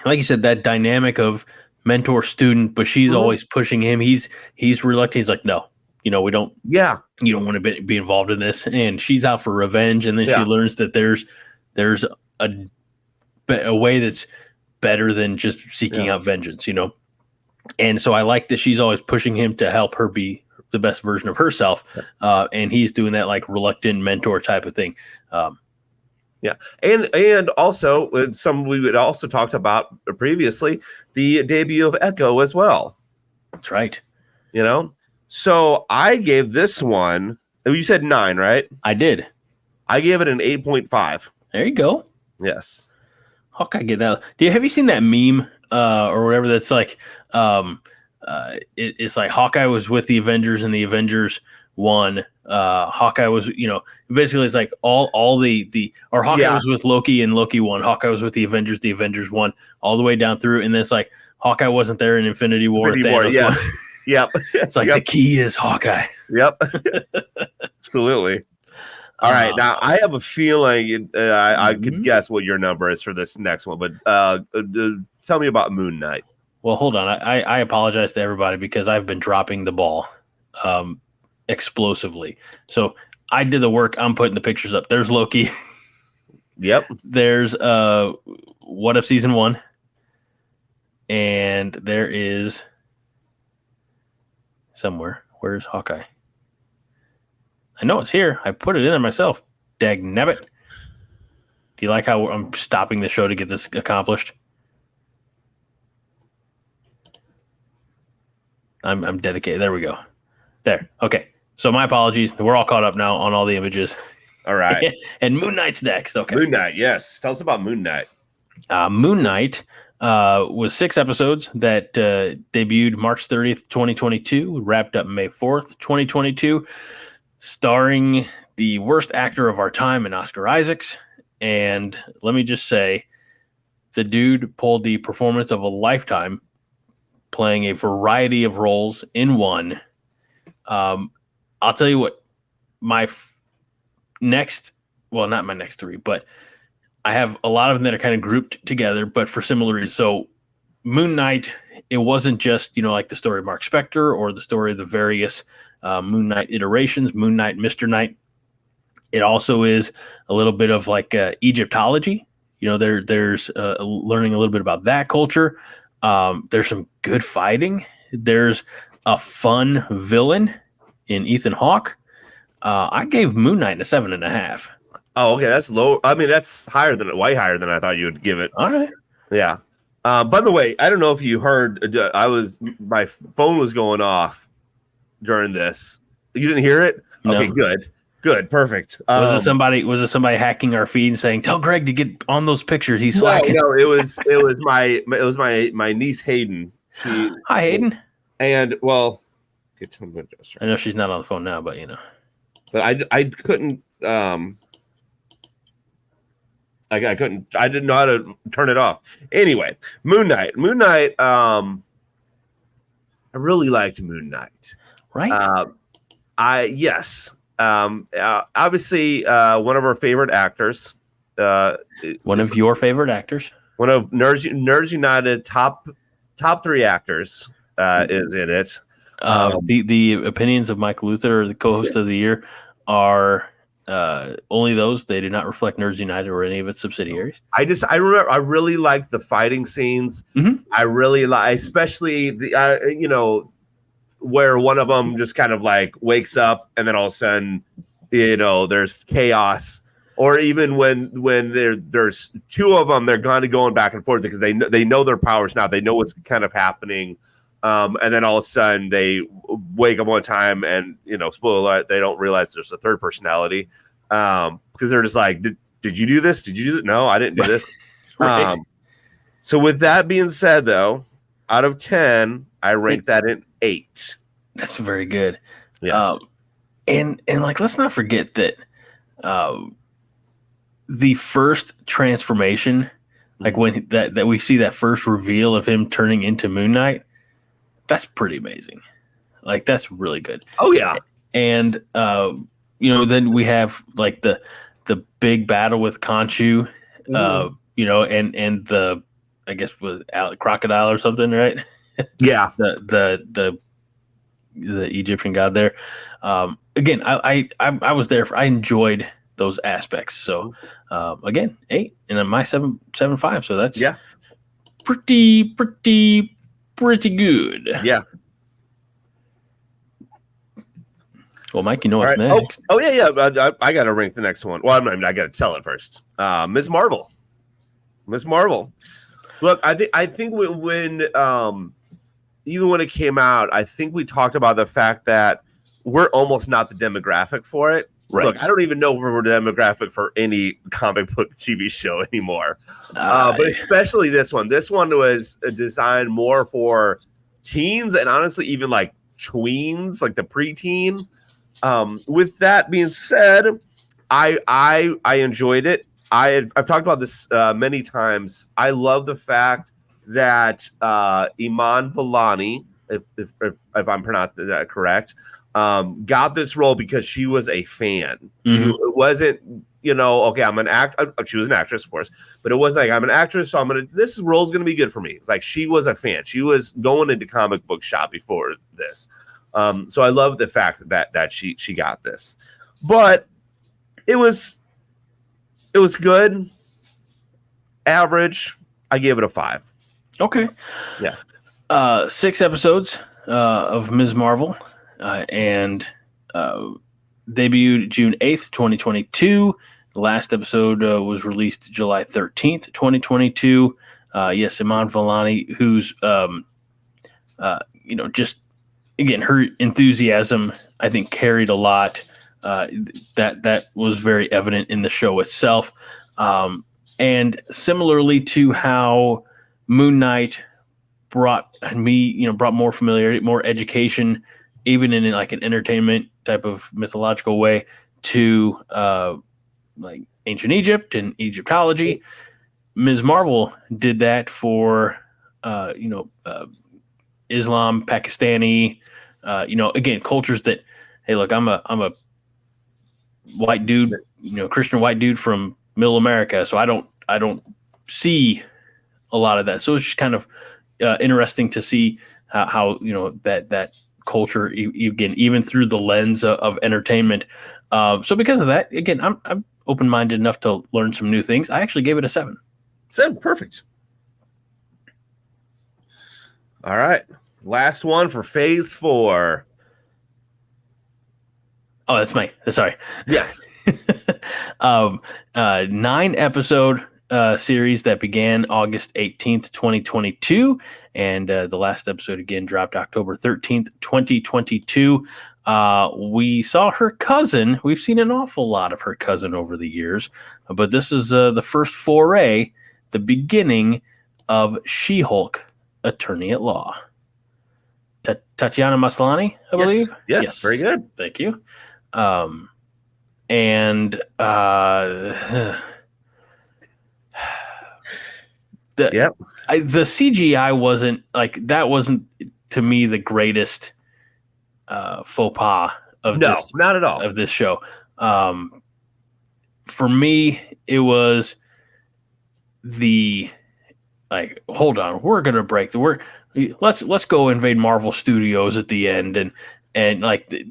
like you said, that dynamic of mentor student, but she's always pushing him. He's reluctant. He's like, no, we don't. Yeah, you don't want to be involved in this, and she's out for revenge. And then she learns that there's a way that's better than just seeking out vengeance, And so I like that she's always pushing him to help her be the best version of herself. And he's doing that like reluctant mentor type of thing. Yeah. And also some we had also talked about previously, the debut of Echo as well. That's right. So I gave this one, you said 9, right? I did. I gave it an 8.5. There you go. Yes. Hawkeye, get that. Have you seen that meme or whatever that's like, it's like Hawkeye was with the Avengers and the Avengers won. Hawkeye was, basically it's like all the Hawkeye was with Loki and Loki won. Hawkeye was with the Avengers won, all the way down through. And then it's like Hawkeye wasn't there in Infinity War. Yeah. Yep. It's like the key is Hawkeye. Yep. Absolutely. All right, now I have a feeling I could guess what your number is for this next one, but tell me about Moon Knight. Well, hold on. I apologize to everybody because I've been dropping the ball explosively. So I did the work. I'm putting the pictures up. There's Loki. Yep. There's What If season 1, and there is somewhere. Where's Hawkeye? I know it's here. I put it in there myself. Dagnabbit. Do you like how I'm stopping the show to get this accomplished? I'm dedicated. There we go. There. Okay. So my apologies. We're all caught up now on all the images. All right. And Moon Knight's next. Okay. Moon Knight. Yes. Tell us about Moon Knight. Moon Knight was 6 episodes that debuted March 30th, 2022, wrapped up May 4th, 2022. Starring the worst actor of our time in Oscar Isaacs. And let me just say, the dude pulled the performance of a lifetime, playing a variety of roles in one. I'll tell you what, not my next 3, but I have a lot of them that are kind of grouped together, but for similar reasons. So Moon Knight, it wasn't just, like the story of Mark Spector or the story of the various Moon Knight iterations, Moon Knight, Mr. Knight. It also is a little bit of like Egyptology, there's learning a little bit about that culture. There's some good fighting. There's a fun villain in Ethan Hawke. I gave Moon Knight a 7.5. Oh, okay, that's low. I mean, that's way higher than I thought you would give it. All right. Yeah. By the way, I don't know if you heard. My phone was going off during this. You didn't hear it? No. Okay, good, perfect. Was it somebody hacking our feed and saying, "Tell Greg to get on those pictures"? He's slacking. No, it was my niece Hayden. Hi, Hayden. And well, I know she's not on the phone now, but But I couldn't. I couldn't. I didn't know how to turn it off. Anyway, Moon Knight. I really liked Moon Knight. Right. Yes. Obviously, one of our favorite actors. One of your favorite actors. One of Nerds United top 3 actors is in it. The opinions of Mike Luther, the co-host of the year, are only those. They do not reflect Nerds United or any of its subsidiaries. I remember I really liked the fighting scenes. Mm-hmm. I really like, especially the where one of them just kind of like wakes up and then all of a sudden there's chaos. Or even when there's 2 of them, they're kind of going back and forth because they know their powers now. They know what's kind of happening. And then all of a sudden they wake up one time and, spoiler alert, they don't realize there's a third personality. Because they're just like, did you do this? Did you do that? No, I didn't do this. Right. So with that being said, though, out of 10, I rank that in 8. That's very good. Yes. And like, let's not forget that the first transformation, like when that we see that first reveal of him turning into Moon Knight, that's pretty amazing. Like, that's really good. Oh yeah. And then we have like the big battle with Khonshu, and the, I guess, with crocodile or something, right? Yeah. the Egyptian god there. Again, I was there I enjoyed those aspects. So again, 8 and my 7.5. So that's pretty good. Yeah. Well, Mike, what's right. next? Oh yeah. I got to rank the next one. Well, I got to tell it first. Ms. Marvel. Look, I think when even when it came out, I think we talked about the fact that we're almost not the demographic for it. Right. Look, I don't even know if we're the demographic for any comic book TV show anymore. But especially this one. This one was designed more for teens and honestly even like tweens, like the preteen. With that being said, I enjoyed it. I've talked about this many times. I love the fact that Iman Vellani, if I'm pronouncing that correct, got this role because she was a fan. Mm-hmm. She wasn't, okay, I'm an actor. She was an actress, of course, but it wasn't like I'm an actress, so this role's gonna be good for me. It's like she was a fan. She was going into comic book shop before this. So I love the fact that she got this, but it was good, average. I gave it a 5. Okay. Yeah. 6 episodes of Ms. Marvel, and debuted June 8th, 2022. The last episode was released July 13th, 2022. Yes, Iman Vellani, who's just, again, her enthusiasm, I think, carried a lot. That was very evident in the show itself. And similarly to how Moon Knight brought more familiarity, more education, even in like an entertainment type of mythological way, to like ancient Egypt and Egyptology. Ms. Marvel did that for Islam, Pakistani, again, cultures that, hey, look, I'm a white dude, Christian white dude from Middle America, so I don't see a lot of that. So it's just kind of interesting to see how that culture, again, even through the lens of entertainment. So because of that, again, I'm open-minded enough to learn some new things. I actually gave it a 7. 7, perfect. All right. Last one for phase 4. Oh, that's me. Sorry. Yes. 9 episode series that began August 18th, 2022. And the last episode again dropped October 13th, 2022. We saw her cousin. We've seen an awful lot of her cousin over the years, but this is the first foray, the beginning of She-Hulk, Attorney at Law. Tatiana Maslany, I believe. Yes, very good. Thank you. And the CGI wasn't to me the greatest faux pas of this, not at all, of this show. For me, it was hold on, we're gonna break let's go invade Marvel Studios at the end, and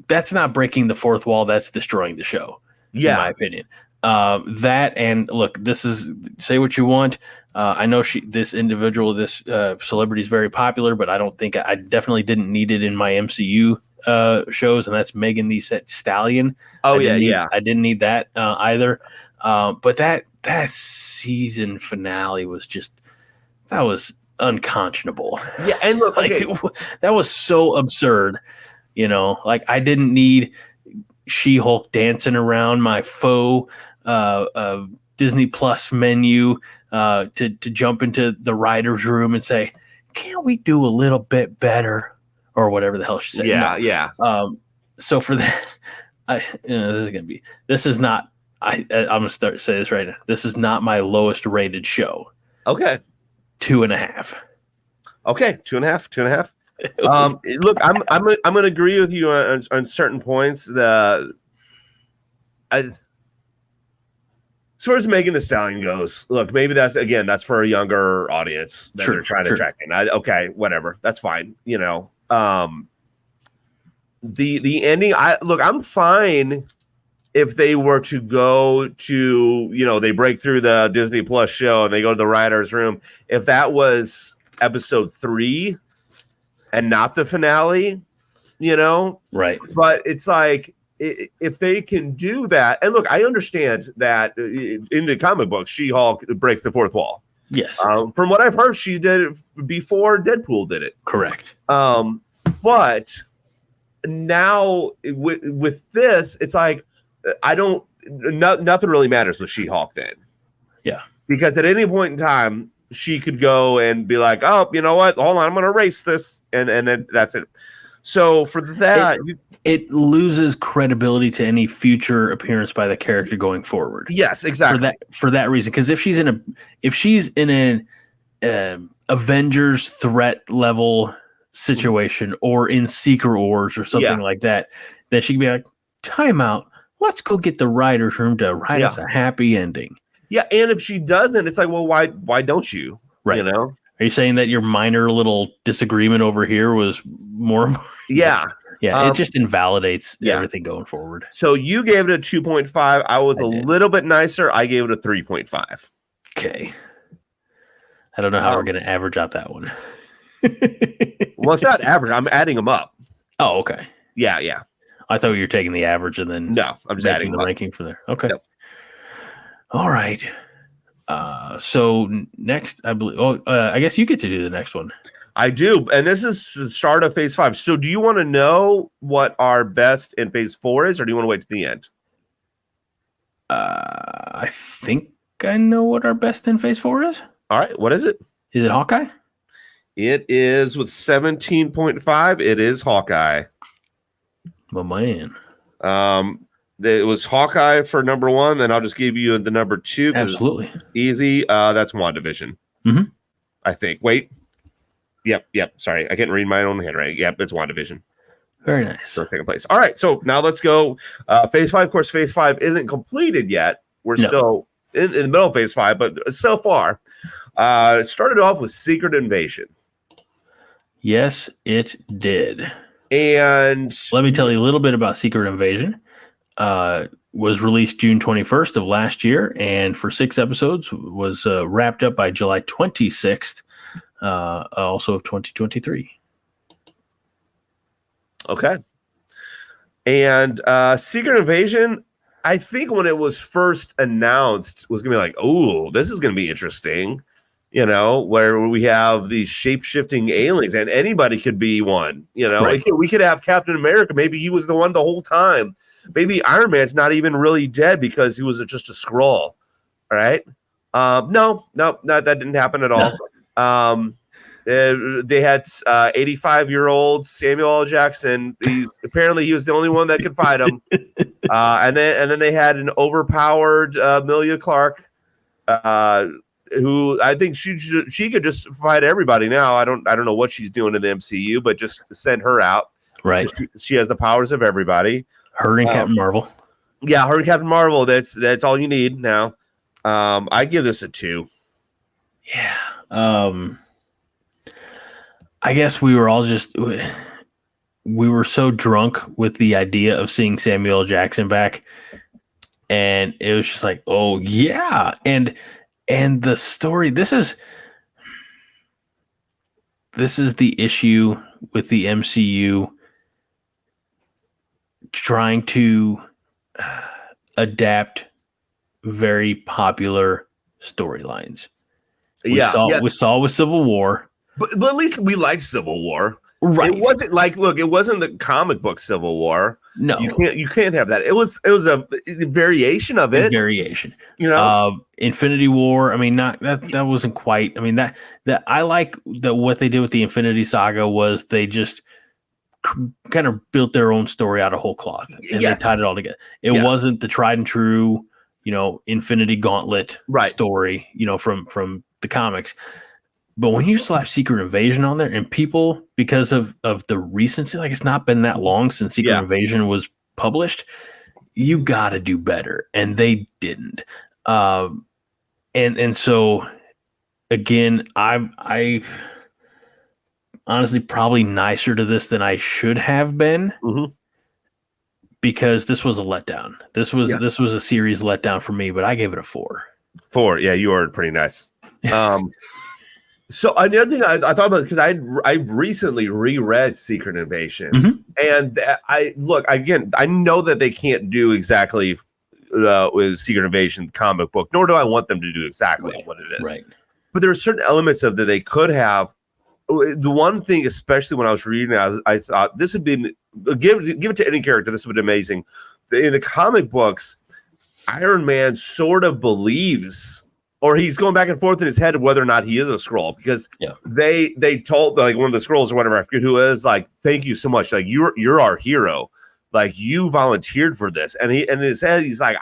that's not breaking the fourth wall, that's destroying the show. In my opinion. That, and look, this is, say what you want. I know this celebrity is very popular, but I don't think I definitely didn't need it in my MCU shows, and that's Megan Thee Stallion. I didn't need that either. But that season finale was that was unconscionable. Yeah, and look, okay. That was so absurd. I didn't need She-Hulk dancing around my faux Disney Plus menu to jump into the writer's room and say, "Can't we do a little bit better?" or whatever the hell she said. Yeah. So for that, this is not. I'm gonna say this right now. This is not my lowest rated show. Okay. 2.5. Okay, 2.5. Look, I'm gonna agree with you on certain points. As far as Megan Thee Stallion goes, look, maybe that's for a younger audience that they're trying to track in. Okay, whatever, that's fine. The ending. I'm fine if they were to go to, they break through the Disney Plus show and they go to the writer's room. If that was episode 3 and not the finale, right? But it's like, if they can do that, and look, I understand that in the comic books, She-Hulk breaks the fourth wall. Yes. From what I've heard, she did it before Deadpool did it. Correct. But now with this, it's like, nothing really matters with She-Hulk then. Yeah. Because at any point in time, she could go and be like, oh, you know what? Hold on, I'm going to erase this. And then that's it. So for that, it loses credibility to any future appearance by the character going forward. Yes, exactly. For that reason, because if she's in an Avengers threat level situation or in Secret Wars or something like that, then she could be like, time out. Let's go get the writer's room to write us a happy ending. Yeah, and if she doesn't, it's like, well, why don't you? Right. Are you saying that your minor little disagreement over here was more? Yeah. Yeah, it just invalidates everything going forward. So you gave it a 2.5. I was a little bit nicer. I gave it a 3.5. Okay. I don't know how we're going to average out that one. Well, it's not average. I'm adding them up. Oh, okay. Yeah. I thought you were taking the average and then I'm just adding the ranking from there. Okay. Yep. All right. So next, I believe. I guess you get to do the next one. I do, and this is the start of phase 5. So, do you want to know what our best in phase 4 is, or do you want to wait to the end? I think I know what our best in phase 4 is. All right, what is it? Is it Hawkeye? It is with 17.5. It is Hawkeye. Oh man. It was Hawkeye for number 1, then I'll just give you the number 2. Absolutely. Easy. That's WandaVision. Mm-hmm. I think. Wait. Yep. Sorry, I can't read my own handwriting. Yep, it's WandaVision. Very nice. So taking place. All right, so now let's go. Phase 5. Of course, phase 5 isn't completed yet. We're still in the middle of phase 5, but so far, it started off with Secret Invasion. Yes, it did. And let me tell you a little bit about Secret Invasion. was released June 21st of last year, and for 6 episodes was wrapped up by July 26th, also of 2023. Okay. And Secret Invasion, I think when it was first announced, was going to be like, oh, this is going to be interesting. You know, where we have these shape-shifting aliens, and anybody could be one. You know, Right. we could have Captain America. Maybe he was the one the whole time. Maybe Iron Man's not even really dead because he was just a Skrull. All right. No, that didn't happen at all. They had 85-year-old Samuel L. Jackson. Apparently he was the only one that could fight him. And then they had an overpowered Emilia Clarke, who I think she could just fight everybody now. I don't know what she's doing in the MCU, but just send her out. Right. She has the powers of everybody. Her and Captain Marvel. Yeah, her and Captain Marvel. That's all you need now. I give this a 2. Yeah. I guess we were all we were so drunk with the idea of seeing Samuel L. Jackson back, and it was just like, oh yeah, and the story. This is the issue with the MCU trying to adapt very popular storylines. We saw with Civil War. But at least we liked Civil War. Right. It wasn't like, look, it wasn't the comic book Civil War. No. You can't have that. It was a variation of it. Variation. You know? Infinity War, I mean, that wasn't quite. I mean, that I like that what they did with the Infinity Saga was they just kind of built their own story out of whole cloth, and they tied it all together. It wasn't the tried and true, Infinity Gauntlet story, from the comics. But when you slap Secret Invasion on there, and people, because of the recency, like it's not been that long since Secret Invasion was published, you got to do better, and they didn't. And so again, I honestly probably nicer to this than I should have been, because this was a letdown. This was a series letdown for me, but I gave it a 4. 4, yeah, you are pretty nice. So another thing I thought about, because I've recently reread Secret Invasion, and I know that they can't do exactly with Secret Invasion comic book, nor do I want them to do exactly what it is. Right. But there are certain elements of that they could have. The one thing, especially when I was reading it, I thought this would be give it to any character. This would be amazing. In the comic books, Iron Man sort of believes, or he's going back and forth in his head of whether or not he is a Skrull, because they told, like, one of the Skrulls or whatever, I forget who it is, like, thank you so much, like you're our hero, like you volunteered for this, and in his head he's like,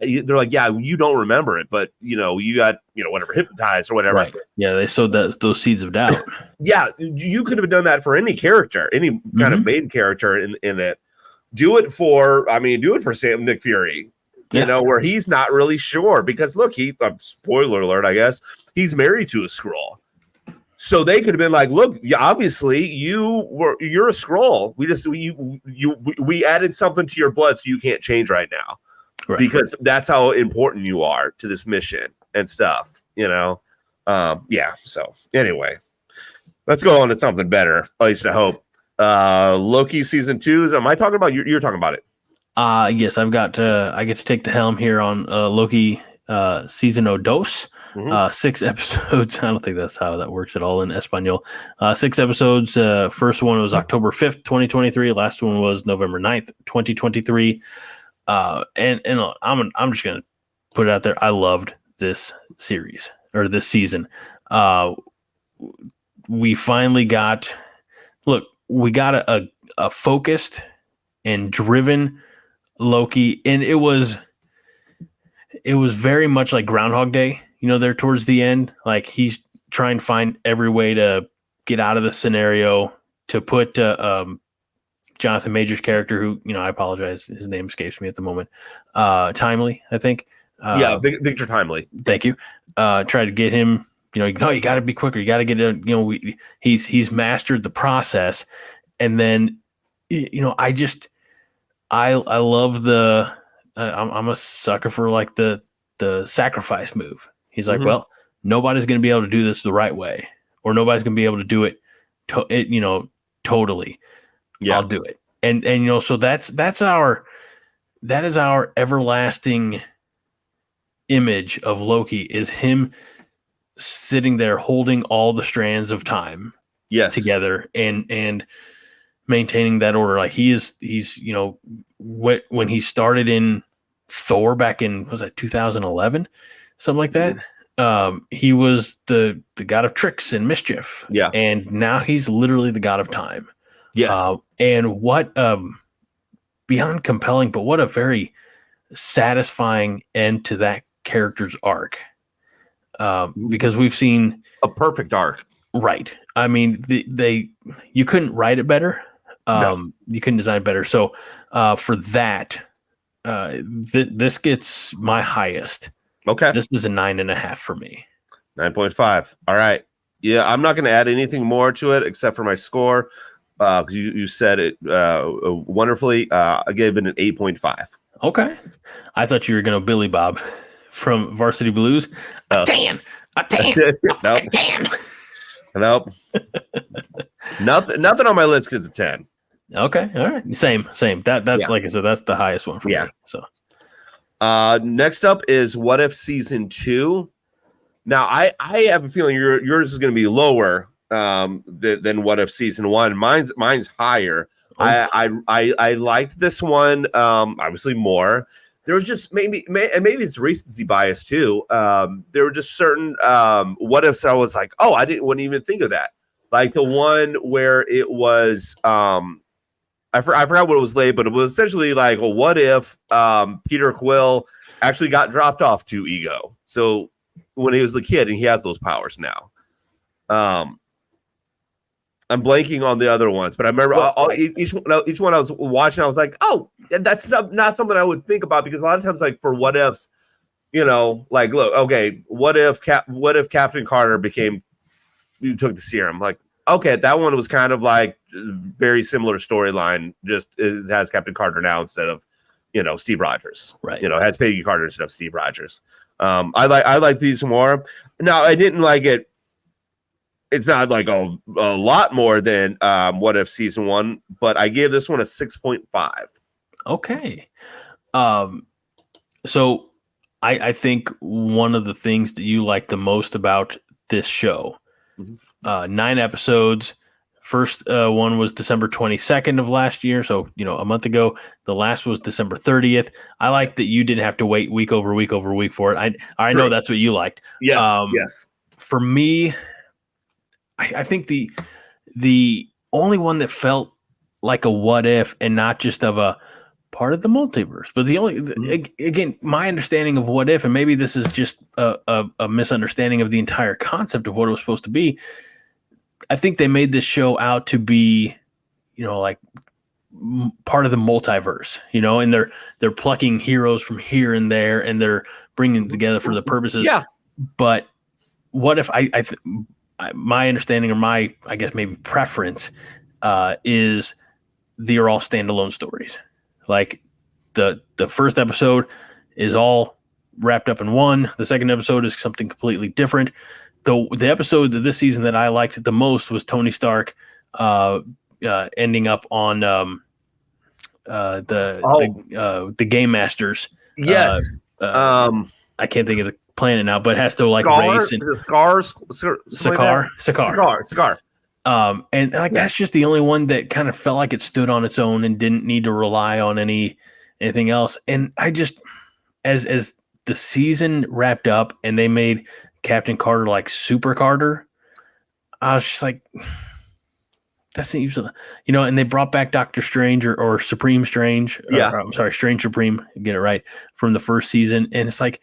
they're like, yeah, you don't remember it, but you got whatever, hypnotized or whatever. Right. Yeah, they sowed those seeds of doubt. Yeah, you could have done that for any character, any kind of main character in it. Do it for Nick Fury. Where he's not really sure, because look, spoiler alert, I guess he's married to a Skrull. So they could have been like, look, obviously you're a Skrull. We added something to your blood, so you can't change right now. Right. Because that's how important you are to this mission and stuff, So anyway, let's go on to something better. At least I hope. Loki season 2. Am I talking about? You're talking about it. Yes, I get to take the helm here on Loki season o dos. 6 episodes. I don't think that's how that works at all in Espanol. 6 episodes. First one was October 5th, 2023. Last one was November 9th, 2023. And I'm just gonna put it out there. I loved this series, or this season. We finally got a focused and driven Loki, and it was very much like Groundhog Day, there towards the end. Like, he's trying to find every way to get out of the scenario, to put Jonathan Major's character, who, I apologize, his name escapes me at the moment, Timely, I think. Victor Timely. Thank you. Try to get him, you got to be quicker. You got to get it. He's mastered the process. And then, I love I'm a sucker for like the sacrifice move. He's like, Mhm. well, nobody's going to be able to do this the right way, or nobody's going to be able to do it, totally. Yeah. I'll do it. And so that is our everlasting image of Loki, is him sitting there holding all the strands of time Yes. together and maintaining that order. Like he's when he started in Thor back in, was that 2011, something like that. He was the god of tricks and mischief. Yeah. And now he's literally the god of time. Yes. And what beyond compelling, but what a very satisfying end to that character's arc. Because we've seen a perfect arc. Right. I mean, you couldn't write it better. No. You couldn't design it better. So for that, this gets my highest. Okay. This is a 9.5 for me. 9.5. All right. Yeah, I'm not going to add anything more to it except for my score, because you said it wonderfully. I gave it an 8.5. Okay. I thought you were going to Billy Bob from Varsity Blues. A 10. A 10. A fucking 10. Nope. Nothing on my list gets a 10. Okay. All right. Same. That's like I said, that's the highest one for me. So next up is What If Season 2. Now I have a feeling yours is going to be lower than What If Season 1. Mine's higher. Okay. I liked this one obviously more. There was just maybe it's recency bias too. There were just certain what ifs I was like, oh, wouldn't even think of that. Like the one where it was I forgot what it was labeled, but it was essentially like, well, what if Peter Quill actually got dropped off to Ego? So when he was the kid and he has those powers now. I'm blanking on the other ones, but I remember each one I was watching, I was like, oh, that's not something I would think about, because a lot of times, like for what ifs, like, look, okay, what if Captain Carter took the serum? Like, okay, that one was kind of like very similar storyline, just it has Captain Carter now instead of, Steve Rogers. Right. It has Peggy Carter instead of Steve Rogers. I like these more. Now, I didn't like it. It's not like a lot more than What If Season 1, but I gave this one a 6.5. Okay. So I think one of the things that you like the most about this show, 9 episodes. First one was December 22nd of last year, so a month ago. The last was December 30th. I like that you didn't have to wait week over week over week for it. I know that's what you liked. Yes. Yes. For me, I think the only one that felt like a what if and not just of a part of the multiverse, but again, my understanding of what if, and maybe this is just a misunderstanding of the entire concept of what it was supposed to be. I think they made this show out to be, like part of the multiverse, and they're plucking heroes from here and there, and they're bringing them together for the purposes. Yeah. But what if my understanding, or my, I guess maybe preference, is they're all standalone stories. Like the first episode is all wrapped up in one. The second episode is something completely different. The episode of this season that I liked the most was Tony Stark ending up on the Game Masters. Yes. I can't think of the planet now, but it has to like race and Sakaar. And like that's just the only one that kind of felt like it stood on its own and didn't need to rely on anything else. And I just, as the season wrapped up and they made Captain Carter like Super Carter, I was just like, that seems, and they brought back Doctor Strange or Supreme Strange. Yeah. I'm sorry, Strange Supreme, get it right, from the first season. And it's like,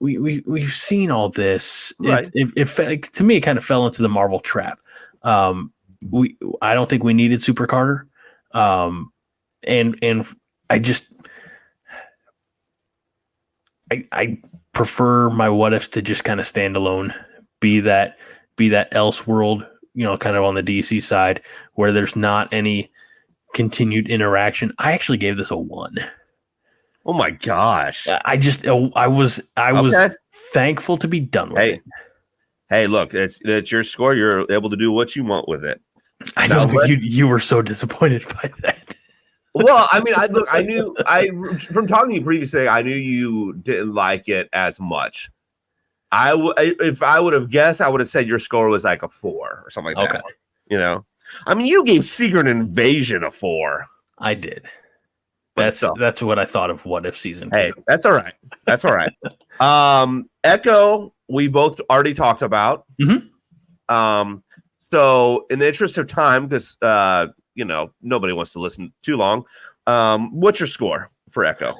we've seen all this. Right. To me, it kind of fell into the Marvel trap. I don't think we needed Super Carter. And I just, I prefer my what ifs to just kind of stand alone, be that Elseworld, kind of on the DC side where there's not any continued interaction. I actually gave this a 1. Oh my gosh. I was Okay. thankful to be done with it. Hey, look, it's your score. You're able to do what you want with it. I know, but you were so disappointed by that. Well, I mean, I knew from talking to you previously, I knew you didn't like it as much. If I would have guessed, I would have said your score was like a 4 or something like that. You know, I mean, you gave Secret Invasion a 4. I did. That's what I thought of What If season 2. Hey, that's all right. That's all right. Echo, we both already talked about. So in the interest of time, because nobody wants to listen too long. What's your score for Echo?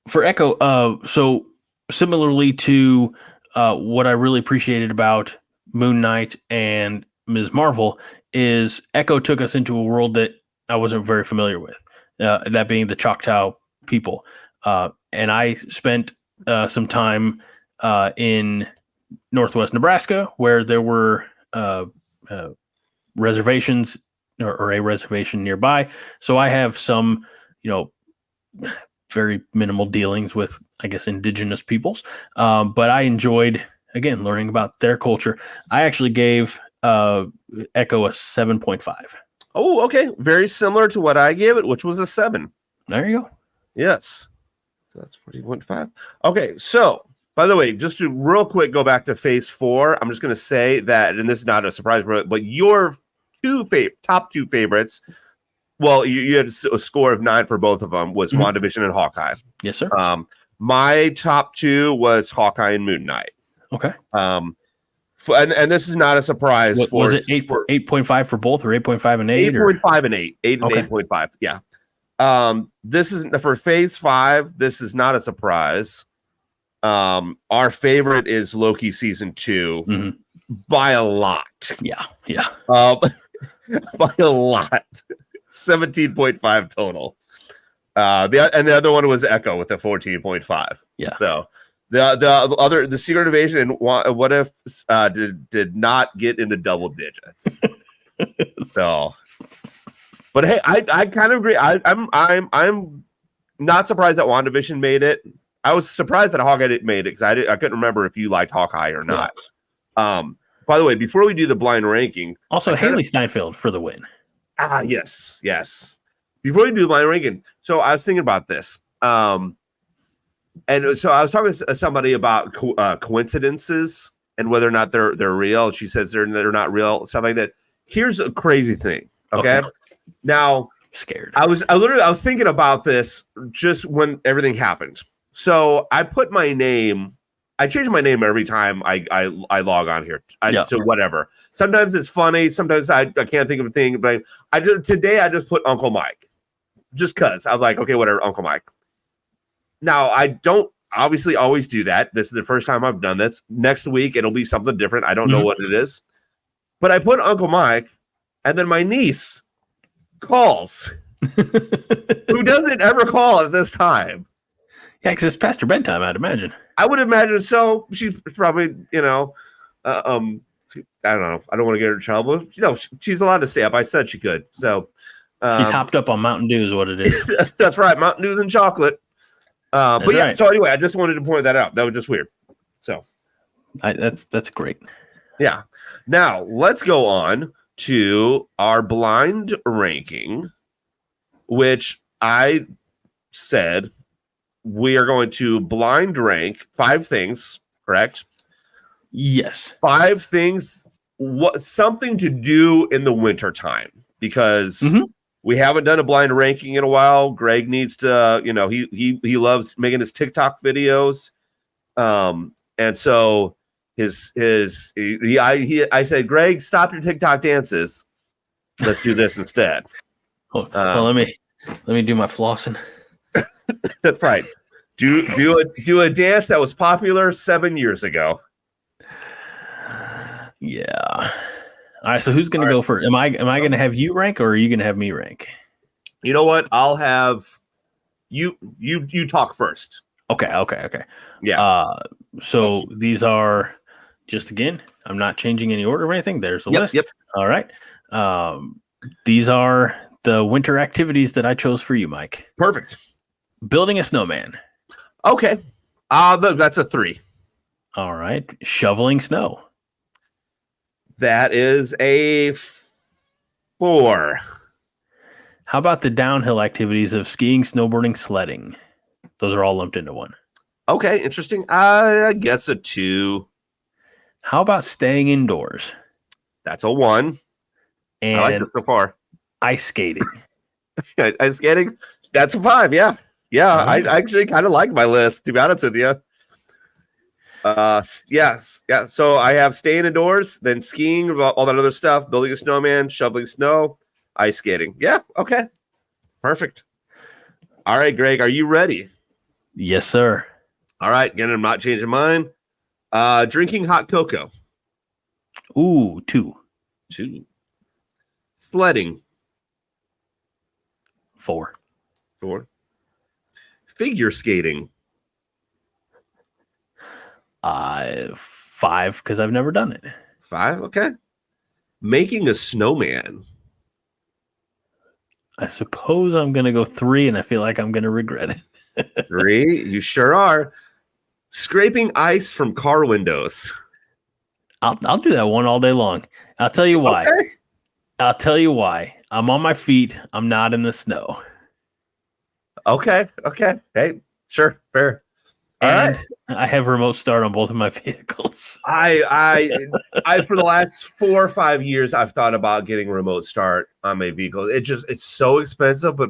For Echo, so similarly to what I really appreciated about Moon Knight and Ms. Marvel is Echo took us into a world that I wasn't very familiar with, that being the Choctaw people. And I spent some time in Northwest Nebraska where there were reservations or a reservation nearby. So I have some, very minimal dealings with, I guess, indigenous peoples. But I enjoyed, again, learning about their culture. I actually gave Echo a 7.5. Oh, okay. Very similar to what I gave it, which was a 7. There you go. Yes. So that's 40.5. Okay. So, by the way, just to real quick go back to Phase 4, I'm just going to say that, and this is not a surprise, but your top two favorites, well, you had a score of 9 for both of them, was WandaVision and Hawkeye. Yes, sir. My top 2 was Hawkeye and Moon Knight. Okay. And this is not a surprise. Was it 8.5 for both, or 8.5 and 8? 8.5 and 8. 8 and Okay. 8.5. Yeah. This isn't for Phase 5. This is not a surprise. Our favorite is Loki season 2 by a lot. Yeah. By a lot. 17.5 total. The other one was Echo with a 14.5. Yeah. So the Secret Invasion and What If did not get in the double digits. So, but hey, I kind of agree. I'm not surprised that WandaVision made it. I was surprised that Hawkeye made it because I couldn't remember if you liked Hawkeye or not. By the way, before we do the blind ranking, also Haley Steinfeld for the win. Yes. Before we do the blind ranking, so I was thinking about this, and so I was talking to somebody about coincidences and whether or not they're real. She says they're not real, stuff like that. Here's a crazy thing. Okay. Now, scared. I was thinking about this just when everything happened. So I put my name. I change my name every time I log on here to whatever. Sometimes it's funny. Sometimes I can't think of a thing. But today I just put Uncle Mike, just because I was like, okay, whatever, Uncle Mike. Now I don't obviously always do that. This is the first time I've done this. Next week it'll be something different. I don't know what it is, but I put Uncle Mike, and then my niece calls, who doesn't ever call at this time. Yeah, because it's past her bedtime, I'd imagine. I would imagine so. She's probably, I don't know. I don't want to get her in trouble. She's allowed to stay up. I said she could. So she's hopped up on Mountain Dew is what it is. That's right. Mountain Dews and chocolate. But yeah, right. So anyway, I just wanted to point that out. That was just weird. So that's great. Yeah. Now let's go on to our blind ranking, which I said we are going to blind rank 5 things, correct? Yes. 5 things, something to do in the winter time, because we haven't done a blind ranking in a while. Greg needs to, he loves making his TikTok videos. And so I said, Greg, stop your TikTok dances. Let's do this instead. Well, let me do my flossing. That's right. Do a dance that was popular 7 years ago. Yeah. All right. So who's going to go first? Am I going to have you rank, or are you going to have me rank? You know what? I'll have you talk first. Okay. Yeah. So these are just, again, I'm not changing any order or anything. There's a list. Yep. All right. These are the winter activities that I chose for you, Mike. Perfect. Building a snowman. Okay. That's a 3. All right. Shoveling snow. That is a 4. How about the downhill activities of skiing, snowboarding, sledding? Those are all lumped into one. Okay, interesting. I guess a 2. How about staying indoors? That's a 1. And I like it so far. ice skating. Ice skating? That's a 5. Yeah. Yeah, All right. I actually kind of like my list, to be honest with you. Yes. Yeah. So I have staying indoors, then skiing, all that other stuff, building a snowman, shoveling snow, ice skating. Yeah. Okay. Perfect. All right, Greg, are you ready? Yes, sir. All right. Again, I'm not changing mine. Drinking hot cocoa. Ooh, 2. 2. Sledding. 4. 4. Figure skating. 5, because I've never done it. 5. Okay. Making a snowman. I suppose I'm going to go 3, and I feel like I'm going to regret it. 3. You sure are. Scraping ice from car windows. I'll do that one all day long. I'll tell you why. Okay. I'll tell you why. I'm on my feet. I'm not in the snow. Okay. Hey, sure, fair. All And right. I have remote start on both of my vehicles. I for the last 4 or 5 years, I've thought about getting remote start on my vehicle. It's so expensive, but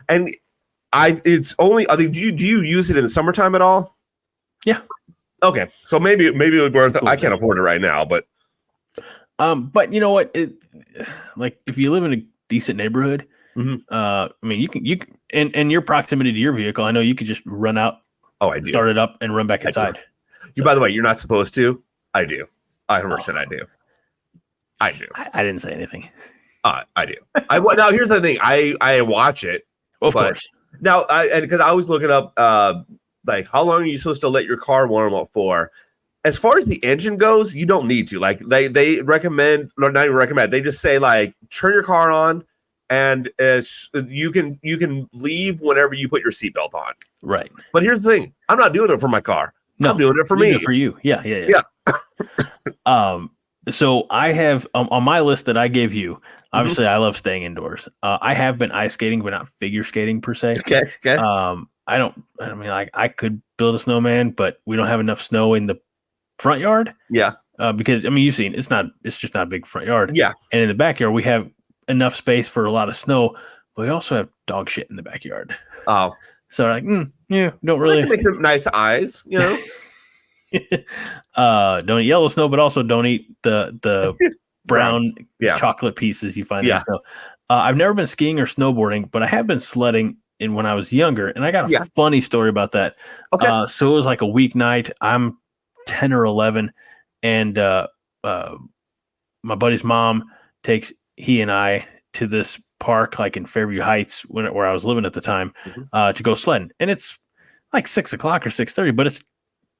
it's only. I think. Do you use it in the summertime at all? Yeah. Okay, so maybe it would be worth it. Cool. I can't afford it right now, but But you know what? Like if you live in a decent neighborhood, Mhm. I mean, you can, and your proximity to your vehicle, I know you could just run out, I do. start it up, and run back inside. You, by the way, you're not supposed to. I do. 100% I do. I do. I didn't say anything. I do. Now here's the thing. I watch it. Of course. Now, because I was looking up, like how long are you supposed to let your car warm up for? As far as the engine goes, you don't need to. Like they recommend, or not even recommend. They just say like turn your car on, and you can leave whenever you put your seatbelt on. Right. But here's the thing: I'm not doing it for my car. No, I'm doing it for you do me. it for you. Yeah. So I have on my list that I gave you. Obviously, I love staying indoors. I have been ice skating, but not figure skating per se. Okay. I mean, like I could build a snowman, but we don't have enough snow in the front yard. Yeah. Because I mean, you've seen it's just not a big front yard. Yeah. And in the backyard, we have enough space for a lot of snow, but we also have dog shit in the backyard. Oh. So like, don't really make them nice eyes, you know. Don't eat yellow snow, but also don't eat the brown chocolate pieces you find in the snow. I've never been skiing or snowboarding, but I have been sledding when I was younger, and I got a funny story about that. Okay. So it was like a weeknight. I'm 10 or 11, and my buddy's mom takes he and I to this park like in Fairview Heights where I was living at the time to go sledding. And it's like 6 o'clock or 6:30, but it's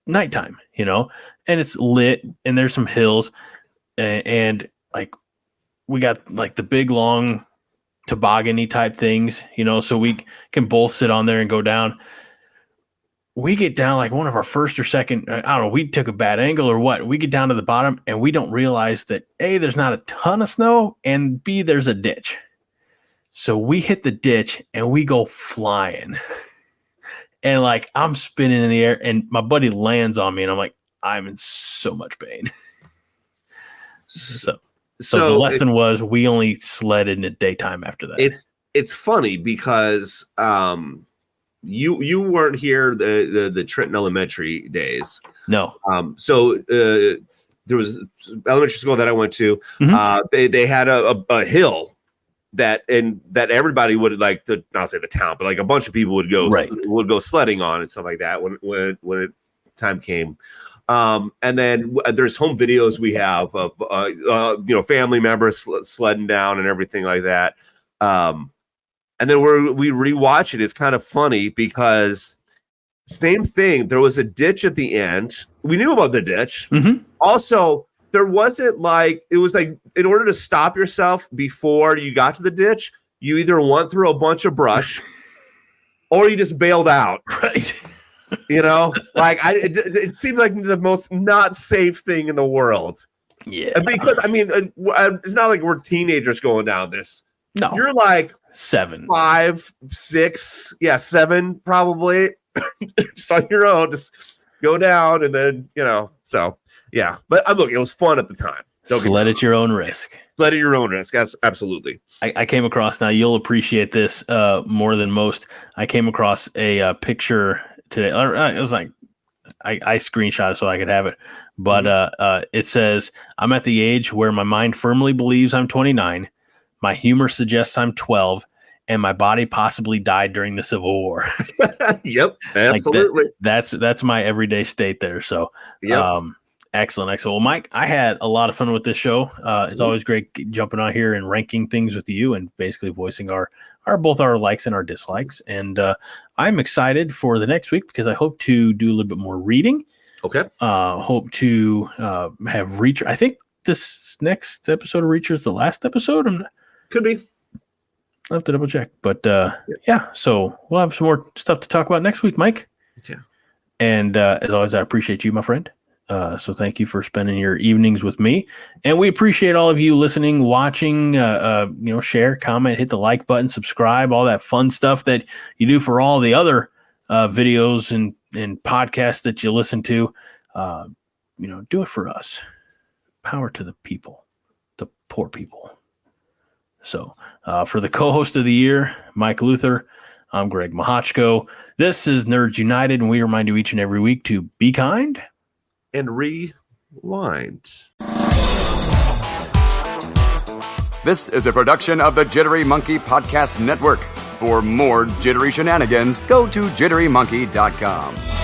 nighttime, and it's lit and there's some hills and like we got like the big long toboggan-y type things, so we can both sit on there and go down. We get down like one of our first or second, I don't know, we took a bad angle or what. We get down to the bottom and we don't realize that A, there's not a ton of snow, and B, there's a ditch. So we hit the ditch and we go flying. And like I'm spinning in the air and my buddy lands on me and I'm like, I'm in so much pain. So the lesson was we only sledded in the daytime after that. It's funny because you weren't here the Trenton Elementary days. No. So there was elementary school that I went to. They had a hill that everybody would like not say the town, but like a bunch of people would go sledding on and stuff like that when time came. And then there's home videos we have of family members sledding down and everything like that. And then we rewatch it. It's kind of funny because same thing. There was a ditch at the end. We knew about the ditch. Also, there wasn't it was like in order to stop yourself before you got to the ditch, you either went through a bunch of brush or you just bailed out. Right. You know, like it seemed like the most not safe thing in the world. Yeah. And because I mean, it's not like we're teenagers going down this. No. You're like 7, 5, 6, 7 probably. Just on your own, just go down and then So yeah, but look, it was fun at the time. Sled at your own risk. Sled at your own risk. Absolutely. I came across, now you'll appreciate this more than most. I came across a picture today. It was like I screenshot it so I could have it, but it says, "I'm at the age where my mind firmly believes I'm 29, my humor suggests I'm 12, and my body possibly died during the Civil War." Yep, absolutely. Like that's my everyday state there. So, yep. Excellent. Well, Mike, I had a lot of fun with this show. It's always great jumping on here and ranking things with you and basically voicing our both our likes and our dislikes. And I'm excited for the next week because I hope to do a little bit more reading. Okay. Hope to have Reacher. I think this next episode of Reacher is the last episode. Could be. I'll have to double check. But yeah, so we'll have some more stuff to talk about next week, Mike. Yeah. And as always, I appreciate you, my friend. So thank you for spending your evenings with me, and we appreciate all of you listening, watching, share, comment, hit the like button, subscribe, all that fun stuff that you do for all the other videos and podcasts that you listen to. Do it for us. Power to the people, the poor people. So for the co-host of the year, Mike Luther, I'm Greg Mahochko. This is Nerds United, and we remind you each and every week to be kind and rewind. This is a production of the Jittery Monkey Podcast Network. For more jittery shenanigans, go to jitterymonkey.com.